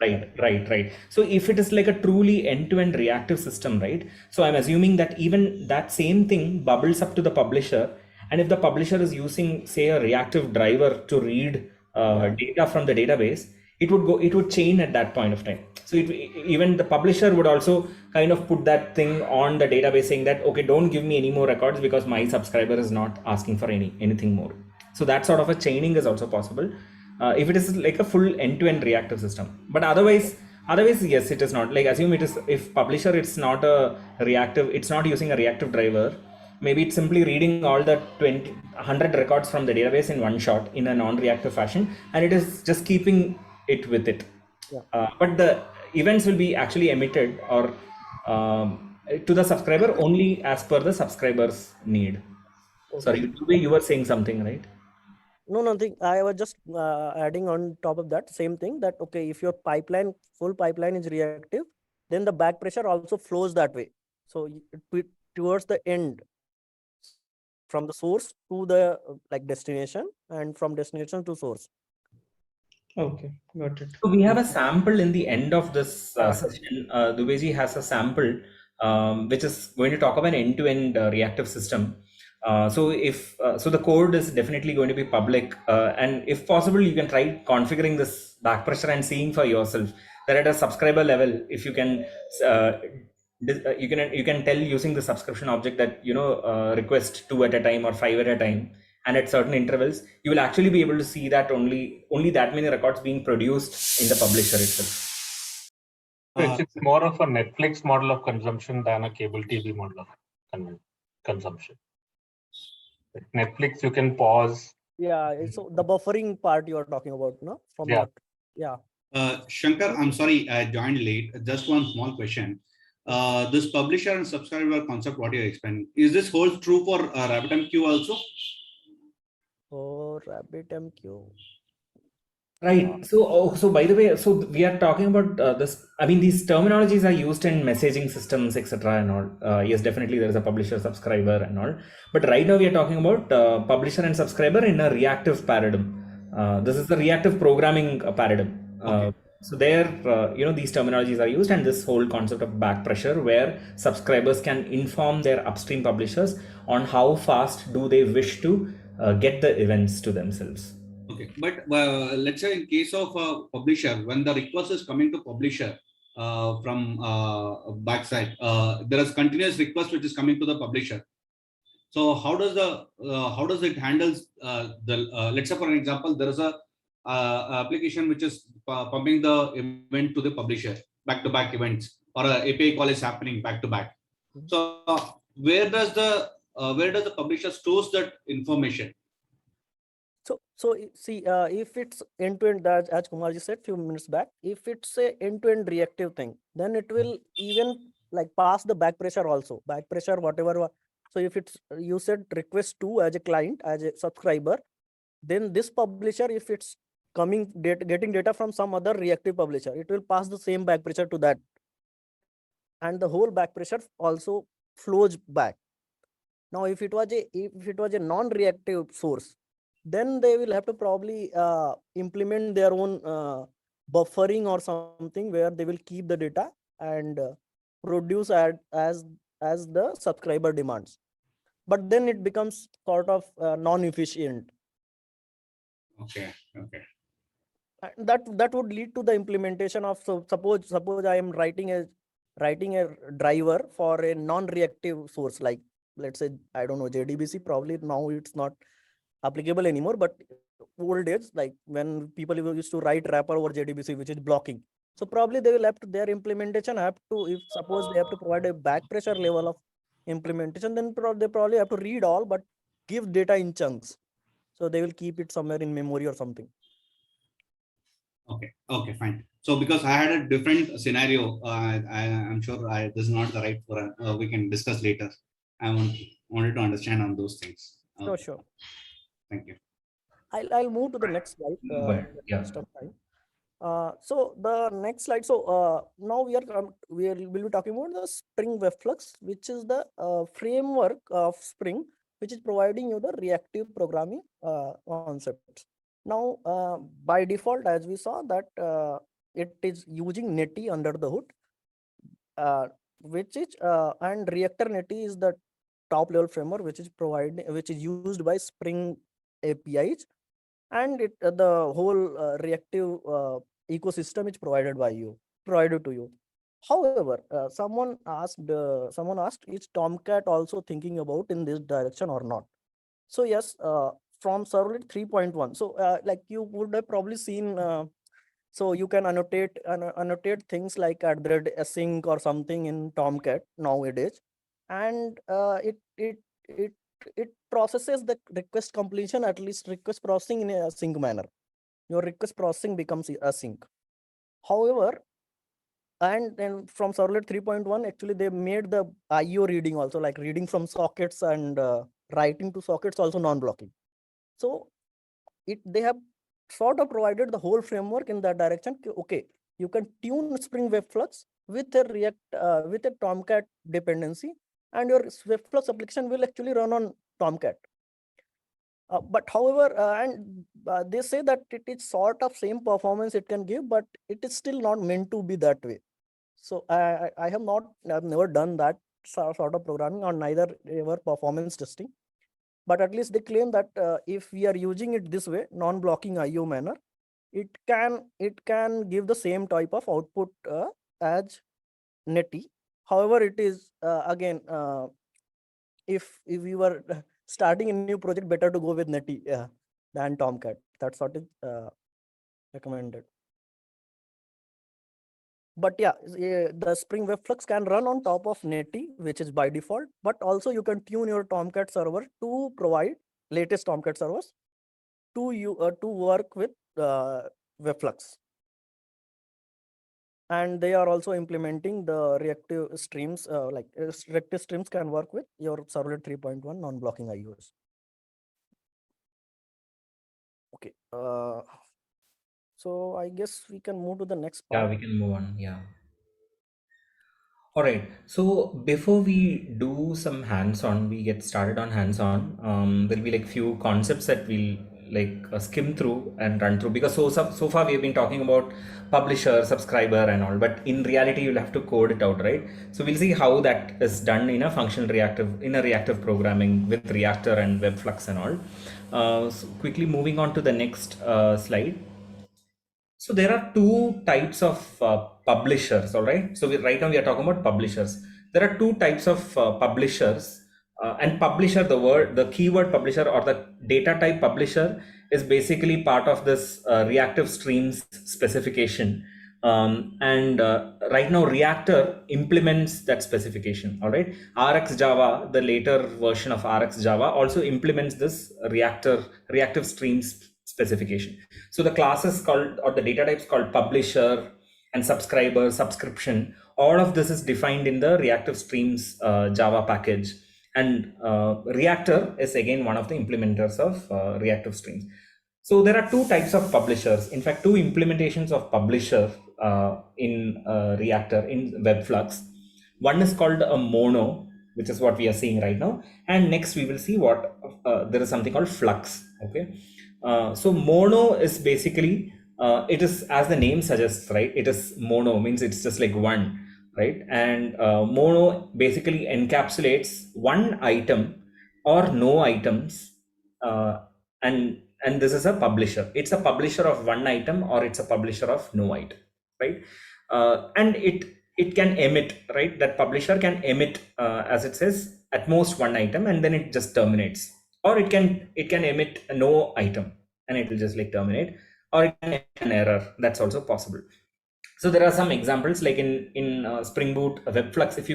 Right. So if it is like a truly end-to-end reactive system, right? So I'm assuming that even that same thing bubbles up to the publisher, and if the publisher is using, say, a reactive driver to read data from the database, it would chain at that point of time. So even the publisher would also kind of put that thing on the database saying that, okay, don't give me any more records because my subscriber is not asking for anything more. So that sort of a chaining is also possible if it is like a full end-to-end reactive system. But otherwise, yes, it is not. Like assume it is, if publisher, it's not using a reactive driver. Maybe it's simply reading all the 100 records from the database in one shot in a non-reactive fashion, and it is just keeping it with it. But the events will be actually emitted or to the subscriber only as per the subscriber's need. Okay. Sorry, you were saying something, right? No, nothing. I was just adding on top of that same thing that, okay, if your full pipeline is reactive, then the back pressure also flows that way. So towards the end, from the source to the destination, and from destination to source. Okay, got it. So we have a sample in the end of this session. Dubeji has a sample which is going to talk about an end-to-end reactive system. So the code is definitely going to be public, and if possible, you can try configuring this back pressure and seeing for yourself that at a subscriber level, if you can, you can tell using the subscription object that request 2 at a time or 5 at a time, and at certain intervals, you will actually be able to see that only that many records being produced in the publisher itself. It's more of a Netflix model of consumption than a cable TV model of consumption. Netflix, you can pause. Yeah, so the buffering part you are talking about, no? Shankar, I'm sorry, I joined late. Just one small question. this publisher and subscriber concept, what you explained, is this holds true for RabbitMQ also? For RabbitMQ. Right. So by the way, so we are talking about this. I mean, these terminologies are used in messaging systems, etc. and all. Yes, definitely there is a publisher, subscriber, and all. But right now we are talking about publisher and subscriber in a reactive paradigm. This is the reactive programming paradigm. So there, these terminologies are used, and this whole concept of back pressure, where subscribers can inform their upstream publishers on how fast do they wish to get the events to themselves. Okay, but let's say in case of a publisher, when the request is coming to publisher from backside, there is continuous request which is coming to the publisher. So how does it handles let's say for an example, there is a application which is pumping the event to the publisher, back-to-back events, or a API call is happening back-to-back. So where does the publisher stores that information? So see, if it's end-to-end, as Kumarji said few minutes back, if it's a end-to-end reactive thing, then it will even like pass the back pressure also, back pressure, whatever. So if it's, you said request to as a client, as a subscriber, then this publisher, if it's coming getting data from some other reactive publisher, it will pass the same back pressure to that, and the whole back pressure also flows back. Now, if it was a non-reactive source, then they will have to probably implement their own buffering or something, where they will keep the data and produce as the subscriber demands. But then it becomes sort of non-efficient. Okay. That would lead to the implementation of, so suppose I am writing a driver for a non-reactive source, like let's say, I don't know, JDBC. Probably now it's not applicable anymore, but old days, like when people used to write wrapper over JDBC, which is blocking. So probably they will have to, their implementation have to, if suppose they have to provide a back pressure level of implementation, then they probably have to read all, but give data in chunks. So they will keep it somewhere in memory or something. Okay, fine. So because I had a different scenario, I'm sure this is not the right forum. We can discuss later. I wanted to understand on those things. Sure. Thank you. I'll move to the next slide. Yeah. So the next slide. So now we'll be talking about the Spring WebFlux, which is the framework of Spring, which is providing you the reactive programming concepts. Now, by default, as we saw that it is using Netty under the hood, which is and Reactor Netty is the top level framework which is used by Spring APIs, and the whole reactive ecosystem is provided to you. However, someone asked, is Tomcat also thinking about in this direction or not? So yes, from Servlet 3.1. So like you would have probably seen, so you can annotate things like @async or something in Tomcat nowadays, and it processes the request completion, at least request processing, in a async manner. Your request processing becomes async. However, and then from Servlet 3.1, actually they made the IO reading also, like reading from sockets and writing to sockets also non-blocking. So they have sort of provided the whole framework in that direction. Okay, you can tune Spring WebFlux with a Tomcat dependency, and your WebFlux application will actually run on Tomcat. But however, they say that it is sort of same performance it can give, but it is still not meant to be that way. So I've never done that sort of programming, or neither ever performance testing. But at least they claim that if we are using it this way, non-blocking IO manner, it can give the same type of output as Netty. However, it is again, if we were starting a new project, better to go with Netty than Tomcat. That's what is recommended. But yeah, the Spring WebFlux can run on top of Netty, which is by default, but also you can tune your Tomcat server to provide latest Tomcat servers to work with WebFlux. And they are also implementing the reactive streams, reactive streams can work with your servlet 3.1 non-blocking IOs. Okay. So I guess we can move to the next part. Yeah, we can move on. Yeah. All right. So before we do some hands-on, we get started on hands-on. There'll be like few concepts that we'll skim through and run through, because so far we have been talking about publisher, subscriber, and all. But in reality, you'll have to code it out, right? So we'll see how that is done in a reactive programming with Reactor and WebFlux and all. So quickly moving on to the next slide. So there are two types of publishers, all right? So right now we are talking about publishers. There are two types of publishers, and publisher, the keyword publisher or the data type publisher is basically part of this reactive streams specification. And right now Reactor implements that specification, all right? RX Java, the later version of RX Java, also implements this reactive streams specification. So the classes called, or the data types called publisher and subscriber, subscription, all of this is defined in the reactive streams Java package. And Reactor is again one of the implementers of reactive streams. So there are two types of publishers. In fact, two implementations of publisher in Reactor in WebFlux. One is called a mono, which is what we are seeing right now. And next we will see what there is something called flux. Okay. So mono is basically, it is, as the name suggests, right? It is mono, means it's just like one, right? And mono basically encapsulates one item or no items, and this is a publisher. It's a publisher of one item or it's a publisher of no item, right? And it can emit, right? That publisher can emit, as it says, at most one item, and then it just terminates. Or it can emit no item and it will just like terminate, or it can emit an error. That's also possible. So there are some examples, like in Spring Boot WebFlux. If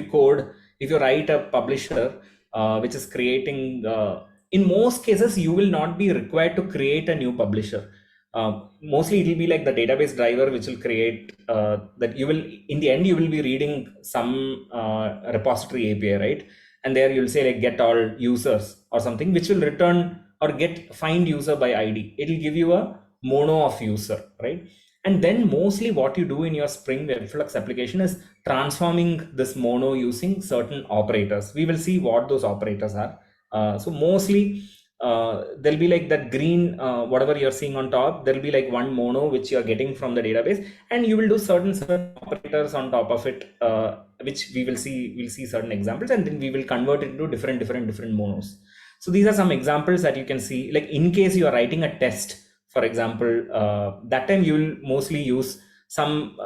you write a publisher which is creating, in most cases you will not be required to create a new publisher. Mostly it will be like the database driver which will create that. You will, in the end, you will be reading some repository API, right? And there you'll say like get all users or something, which will return or find user by ID. It will give you a mono of user, right? And then mostly what you do in your Spring WebFlux application is transforming this mono using certain operators. We will see what those operators are. So mostly there'll be like that green, whatever you're seeing on top, there'll be like one mono which you're getting from the database, and you will do certain operators on top of it, which we'll see certain examples, and then we will convert it into different monos. So these are some examples that you can see. Like in case you are writing a test, for example, that time you will mostly use some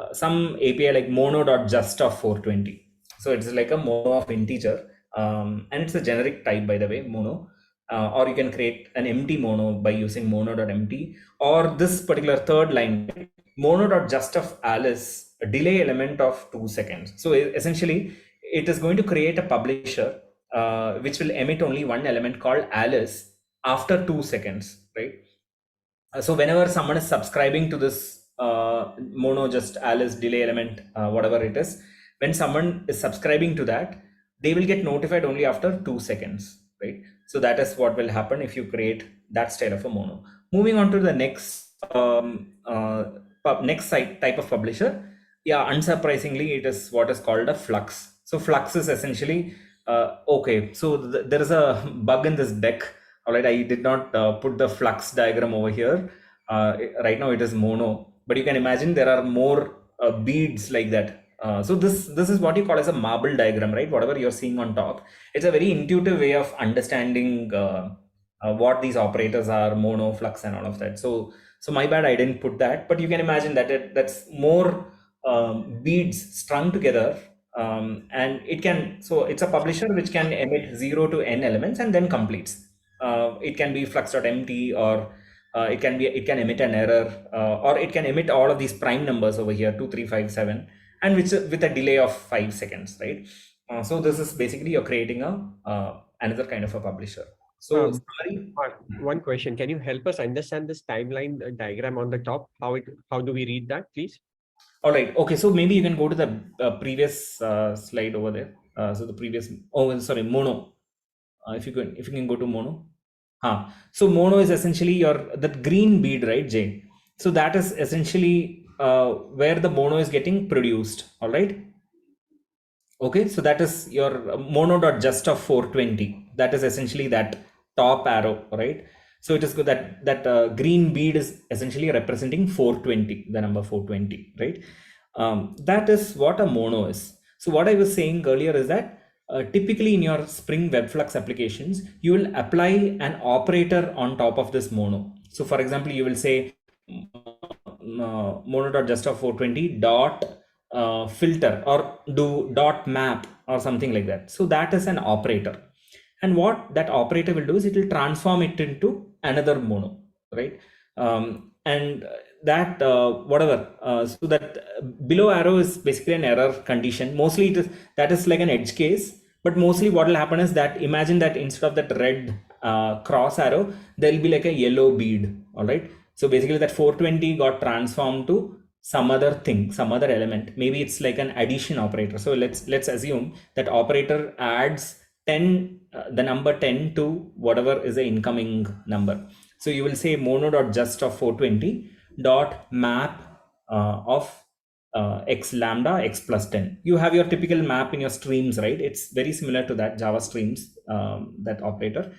API like mono.just of 420. So it's like a mono of integer, and it's a generic type, by the way, mono. Or you can create an empty mono by using mono.empty, or this particular third line, mono.just of Alice, a delay element of 2 seconds. So essentially it is going to create a publisher which will emit only one element called Alice after 2 seconds, right? So whenever someone is subscribing to this mono just Alice delay element, whatever it is, when someone is subscribing to that, they will get notified only after 2 seconds, right? So that is what will happen if you create that style of a mono. Moving on to the next type of publisher. Yeah, unsurprisingly, it is what is called a flux. So flux is essentially okay. So there is a bug in this deck. All right, I did not put the flux diagram over here. Right now it is mono, but you can imagine there are more beads like that. So this is what you call as a marble diagram, right? Whatever you're seeing on top, it's a very intuitive way of understanding what these operators are, mono, flux, and all of that. So my bad, I didn't put that, but you can imagine that that's more beads strung together, and it can. So it's a publisher which can emit 0 to n elements and then completes. It can be flux.empty, or it can emit an error, or it can emit all of these prime numbers over here, 2, 3, 5, 7. And with a delay of 5 seconds, right? So this is basically you're creating another kind of a publisher. So one question: can you help us understand this timeline diagram on the top? How do we read that, please? All right. Okay. So maybe you can go to the previous slide over there. So the previous. Oh, sorry, mono. If you can go to mono. So mono is essentially that green bead, right, Jay? So that is essentially where the mono is getting produced. All right. Okay, so that is your mono.just of 420. That is essentially that top arrow, right? So it is good that green bead is essentially representing 420, the number 420, right? That is what a mono is. So what I was saying earlier is that typically in your Spring WebFlux applications, you will apply an operator on top of this mono. So for example, you will say mono.just of 420 dot filter or do dot map or something like that. So that is an operator. And what that operator will do is it will transform it into another mono, right? And that whatever, so that below arrow is basically an error condition. Mostly that is like an edge case, but mostly what will happen is that imagine that instead of that red cross arrow, there will be like a yellow bead, all right? So basically that 420 got transformed to some other thing, some other element. Maybe it's like an addition operator. So let's assume that operator adds 10, the number 10 to whatever is the incoming number. So you will say mono.just of 420 dot map of x lambda x plus 10. You have your typical map in your streams, right? It's very similar to that Java streams, that operator.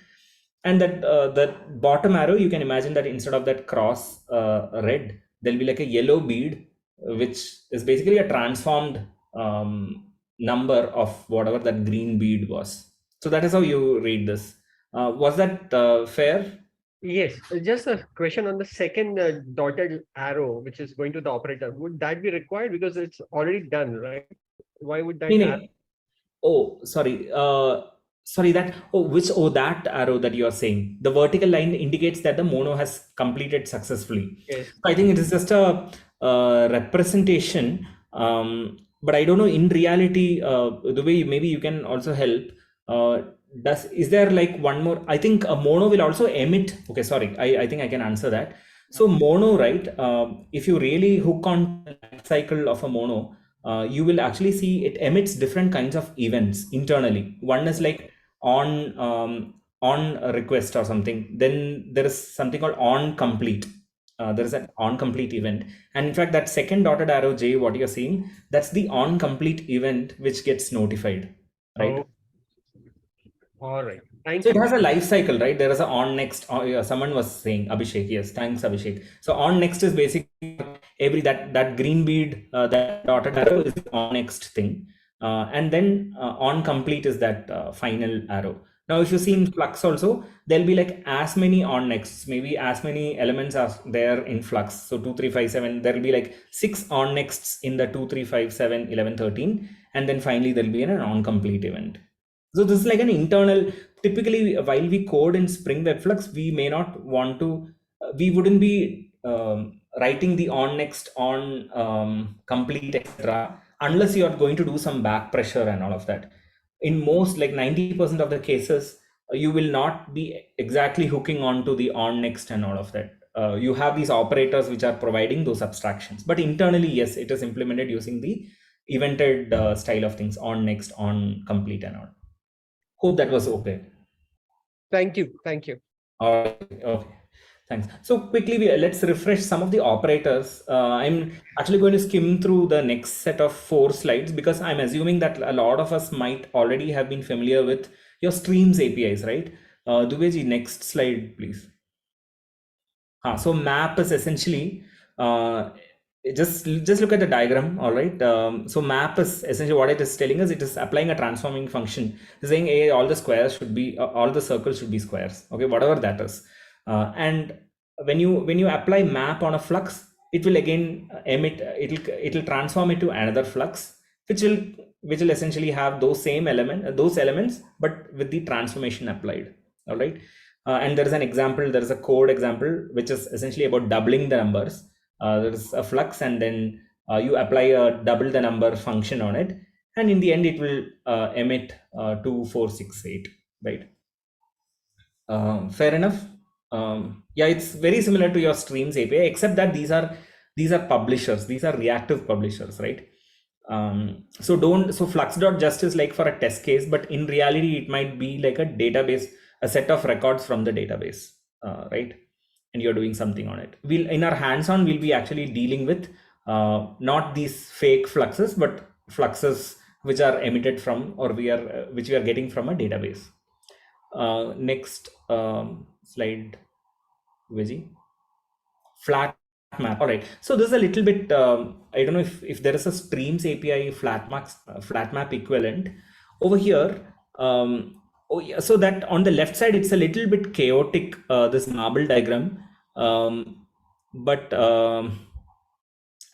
And that bottom arrow, you can imagine that instead of that cross red, there'll be like a yellow bead, which is basically a transformed number of whatever that green bead was. So that is how you read this. Was that fair? Yes, just a question on the second dotted arrow, which is going to the operator. Would that be required because it's already done, right? Why would that? Oh, sorry. That arrow that you are saying, the vertical line indicates that the mono has completed successfully. Yes. I think it is just a representation, but I don't know in reality, the way maybe you can also help. Is there like one more? I think a mono will also emit. Okay, sorry. I think I can answer that. So mono, right? If you really hook on the life cycle of a mono, you will actually see it emits different kinds of events internally. One is like on a request or something. Then there is something called on complete. There is an on complete event, and in fact that second dotted arrow, J, what you're seeing, that's the on complete event which gets notified, right? Oh. All right. Thank So you. it has a life cycle, right? There is a on next. Someone was saying, Abhishek. Yes, thanks, Abhishek. So on next is basically every that green bead, that dotted arrow is the on next thing, and then on complete is that final arrow. Now, if you see in Flux also, there'll be like as many on nexts, maybe as many elements are there in Flux. So 2, 3, 5, 7, there'll be like 6 on nexts in the 2, 3, 5, 7, 11, 13, and then finally there'll be an on complete event. So this is like an internal, typically while we code in Spring WebFlux, we may not want to, we wouldn't be writing the on next, on complete, etc., unless you are going to do some back pressure and all of that. In most, like 90% of the cases, you will not be exactly hooking on to the on next and all of that. You have these operators which are providing those abstractions, but internally, yes, it is implemented using the evented style of things, on next, on complete and all. Hope that was okay. Thank you. Thank you. Okay. Thanks. So quickly, let's refresh some of the operators. I'm actually going to skim through the next set of 4 slides because I'm assuming that a lot of us might already have been familiar with your streams APIs, right? Duveji, next slide, please. So map is essentially, just look at the diagram, all right? So map is essentially what it is telling us. It is applying a transforming function, saying hey, all the squares should be, all the circles should be squares, okay, whatever that is. And when you apply map on a flux, it will again emit, it'll transform it to another flux, which will essentially have those same elements, but with the transformation applied, all right? And there is an example, there is a code example, which is essentially about doubling the numbers. There is a flux, and then you apply a double the number function on it. And in the end, it will emit 2468, right? Fair enough. Yeah, it's very similar to your streams API, except that these are these are publishers, these are reactive publishers, right? So flux.just is like for a test case, but in reality it might be like a database, a set of records from the database, right? And you're doing something on it. In our hands-on, we'll be actually dealing with not these fake fluxes, but fluxes which are emitted from, or which we are getting from a database. Next slide, Vijay. Flat map. All right. So this is a little bit, I don't know if there is a Streams API flat map equivalent over here. So that on the left side, it's a little bit chaotic, this marble diagram.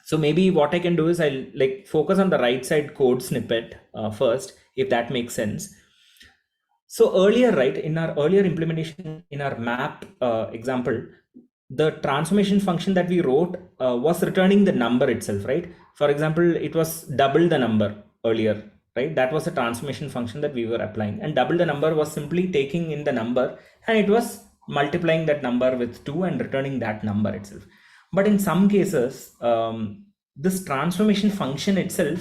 So maybe what I can do is I'll like focus on the right side code snippet first, if that makes sense. So earlier, right, in our earlier implementation, in our map example, the transformation function that we wrote was returning the number itself, right? For example, it was double the number earlier, right? That was a transformation function that we were applying, and double the number was simply taking in the number and it was multiplying that number with 2 and returning that number itself. But in some cases, this transformation function itself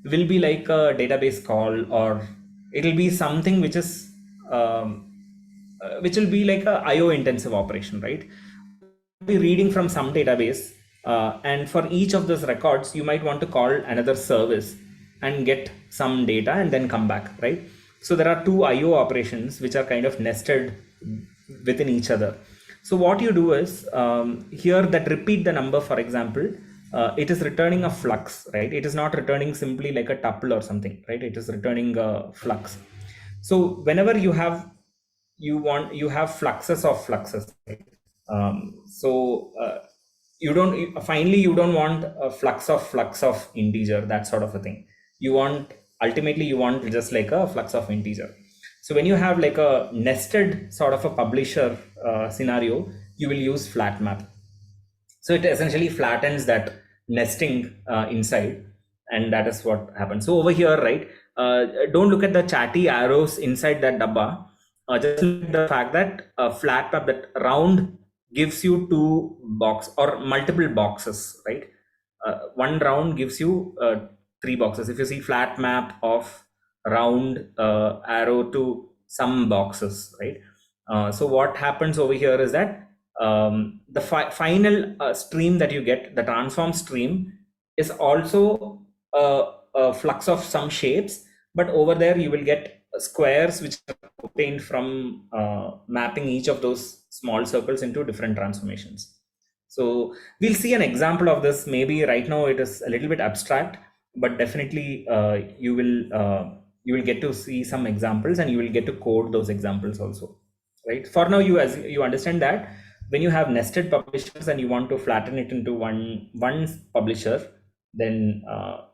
will be like a database call, or it'll be something which is which will be like a IO intensive operation, right? Be reading from some database, and for each of those records you might want to call another service and get some data and then come back, right? So there are two IO operations which are kind of nested within each other. So what you do is here, that repeat the number, for example, it is returning a flux, right? It is not returning simply like a tuple or something, right? It is returning a flux. So whenever you have fluxes of fluxes, right? You don't want a flux of integer, that sort of a thing. Ultimately you want just like a flux of integer. So when you have like a nested sort of a publisher scenario, you will use flat map. So it essentially flattens that nesting inside, and that is what happens. So over here, right, don't look at the chatty arrows inside that dabba. Just look at the fact that flat map, that round gives you two boxes or multiple boxes, right? One round gives you 3 boxes. If you see flat map of round arrow to some boxes, right? So what happens over here is that the final stream that you get, the transform stream, is also a flux of some shapes, but over there you will get squares which are obtained from mapping each of those small circles into different transformations. So we'll see an example of this. Maybe right now it is a little bit abstract, but definitely you will get to see some examples, and you will get to code those examples also, right? For now, as you understand that when you have nested publishers and you want to flatten it into one publisher, then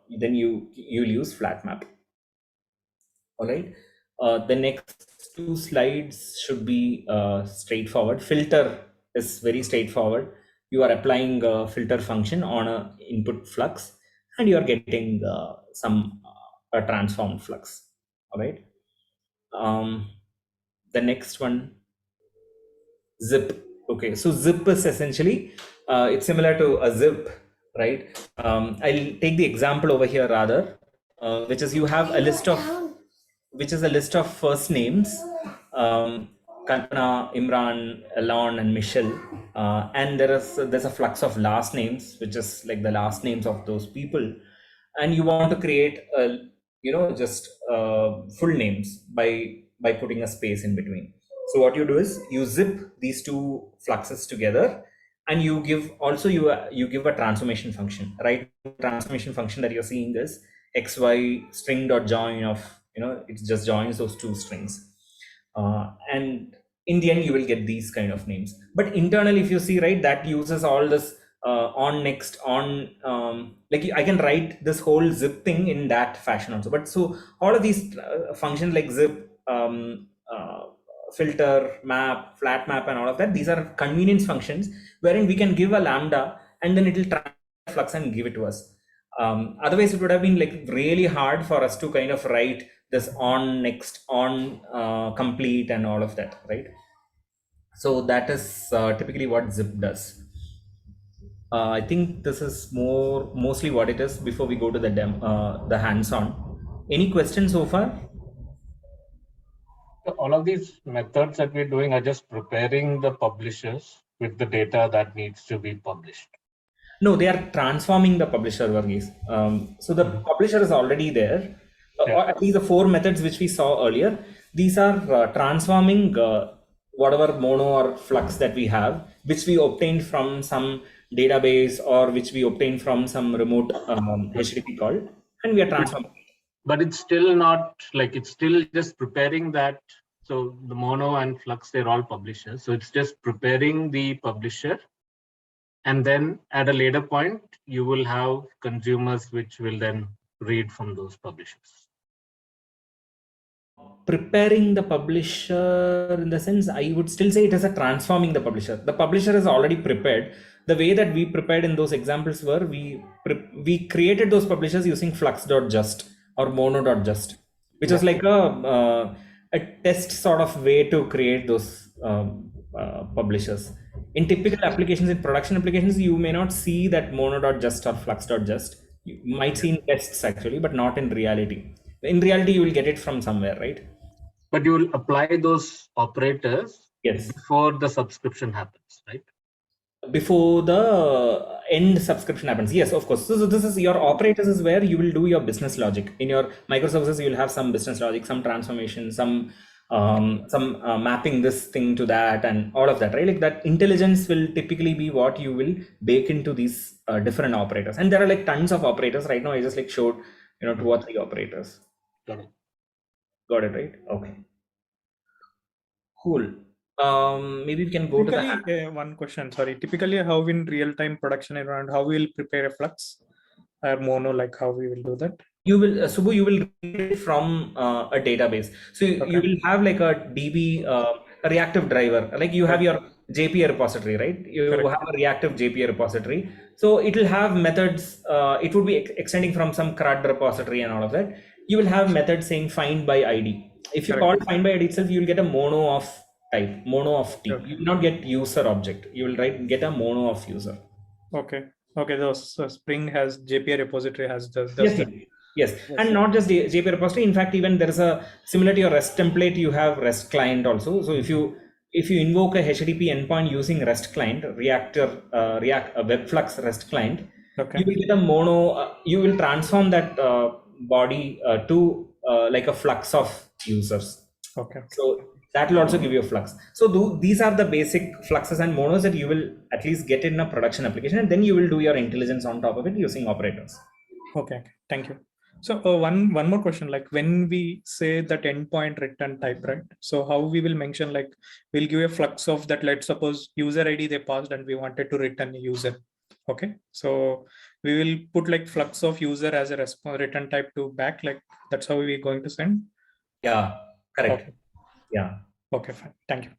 you'll use flat map. All right. The next 2 slides should be straightforward. Filter is very straightforward. You are applying a filter function on a input flux, and you are getting a transformed flux. All right. The next one, zip. Okay, so zip is essentially it's similar to a zip, right? I'll take the example over here rather, which is you have a list of first names, Kalpana, Imran, Alon, and Michelle, and there's a flux of last names, which is like the last names of those people, and you want to create just full names by putting a space in between. So what you do is you zip these 2 fluxes together, and you give a transformation function, right? Transformation function that you're seeing is xy string.join of, it just joins those 2 strings, and in the end you will get these kind of names. But internally, if you see, right, that uses all this on, next, on, like I can write this whole zip thing in that fashion also. But so all of these functions like zip, filter, map, flat map, and all of that, these are convenience functions wherein we can give a lambda and then it will try flux and give it to us. Otherwise it would have been like really hard for us to kind of write this on, next, on, complete, and all of that, right? So that is typically what zip does. I think this is mostly what it is before we go to the hands-on. Any questions so far? So all of these methods that we're doing are just preparing the publishers with the data that needs to be published. No, they are transforming the publisher, Varghese. So the publisher is already there, or at least the 4 methods which we saw earlier. These are transforming whatever mono or flux that we have, which we obtained from some database or which we obtained from some remote HTTP call, and we are transforming. But it's still not like, it's still just preparing that. So the mono and flux, they're all publishers. So it's just preparing the publisher. And then at a later point, you will have consumers which will then read from those publishers. Preparing the publisher, in the sense, I would still say it is a transforming the publisher. The publisher is already prepared. The way that we prepared in those examples were we created those publishers using flux.just or mono.just, which was like a test sort of way to create those publishers. In typical applications, in production applications, you may not see that mono.just or flux.just. You might see in tests actually, but not in reality. In reality, you will get it from somewhere, right? But you will apply those operators Yes. before the subscription happens, right? Before the end subscription happens. Yes, of course. So this is your operators is where you will do your business logic. In your microservices, you will have some business logic, some transformation, some mapping this thing to that and all of that, right? Like that intelligence will typically be what you will bake into these different operators. And there are like tons of operators right now. I just like showed, 2 or 3 operators. Got it, right? Okay. Cool. Maybe we can go to the one question. Sorry. Typically, how in real-time production environment, how we will prepare a flux or mono, like how we will do that? You will, Subbu, you will read it from a database. So you will have like a DB, a reactive driver. Like you have your JPA repository, right? You have a reactive JPA repository. So it will have methods. It would be extending from some CRUD repository and all of that. You will have methods saying find by ID. If you call find by ID itself, you will get a mono of type, mono of T. You will not get user object. You will get a mono of user. Okay. So Spring has JPA repository has Yes. And not just the JPA repository. In fact, even there is a similar to your REST template, you have REST client also. So if you invoke a HTTP endpoint using REST client, WebFlux REST client, you will get a mono. You will transform that body to like a flux of users. Okay. So that will also give you a flux. So these are the basic fluxes and monos that you will at least get in a production application, and then you will do your intelligence on top of it using operators. Okay. Thank you. So one more question, like when we say that endpoint return type, right? So how we will mention, like we'll give a flux of that, let's suppose user ID they passed and we wanted to return a user. Okay. So we will put like flux of user as a return type to back, like that's how we're going to send. Yeah, correct. Okay. Yeah. Okay, fine. Thank you.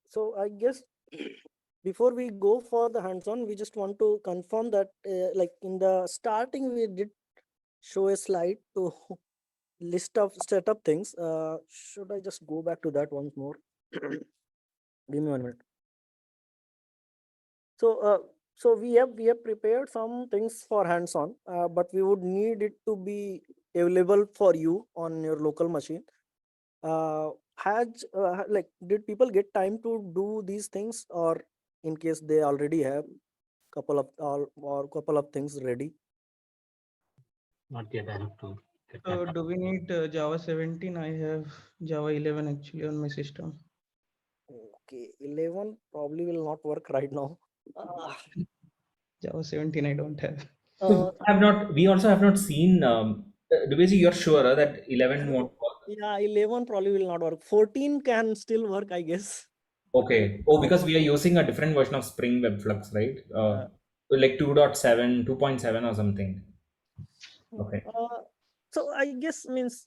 So I guess before we go for the hands-on, we just want to confirm that like in the starting, we did show a slide to list of setup things. Should I just go back to that once more? Give me 1 minute. So we have prepared some things for hands-on, but we would need it to be available for you on your local machine. Like, did people get time to do these things, or in case they already have couple of things ready? Not yet. I have to get So do we need Java 17? I have Java 11 actually on my system. Okay, 11 probably will not work right now. Java 17 I don't have. We also have not seen. Dubezi, you're sure that 11 won't work? Yeah, 11 probably will not work. 14 can still work, I guess. Okay. Oh, because we are using a different version of Spring WebFlux, right? Like 2.7, 2.7 or something. Okay. So I guess means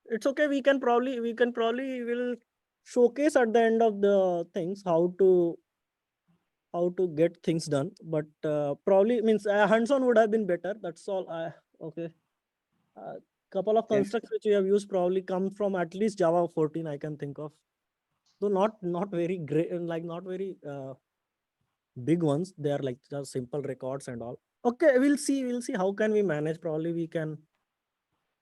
it's okay. We can probably will showcase at the end of the things how to get things done. But probably means hands-on would have been better. That's all. Okay. Couple of constructs which we have used probably come from at least Java 14. I can think of. So not very great, like not very big ones. They are like just simple records and all. Okay, we'll see how can we manage. Probably we can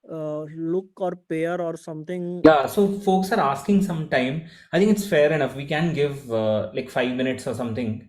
look or pair or something. Yeah, so folks are asking some time. I think it's fair enough. We can give like 5 minutes or something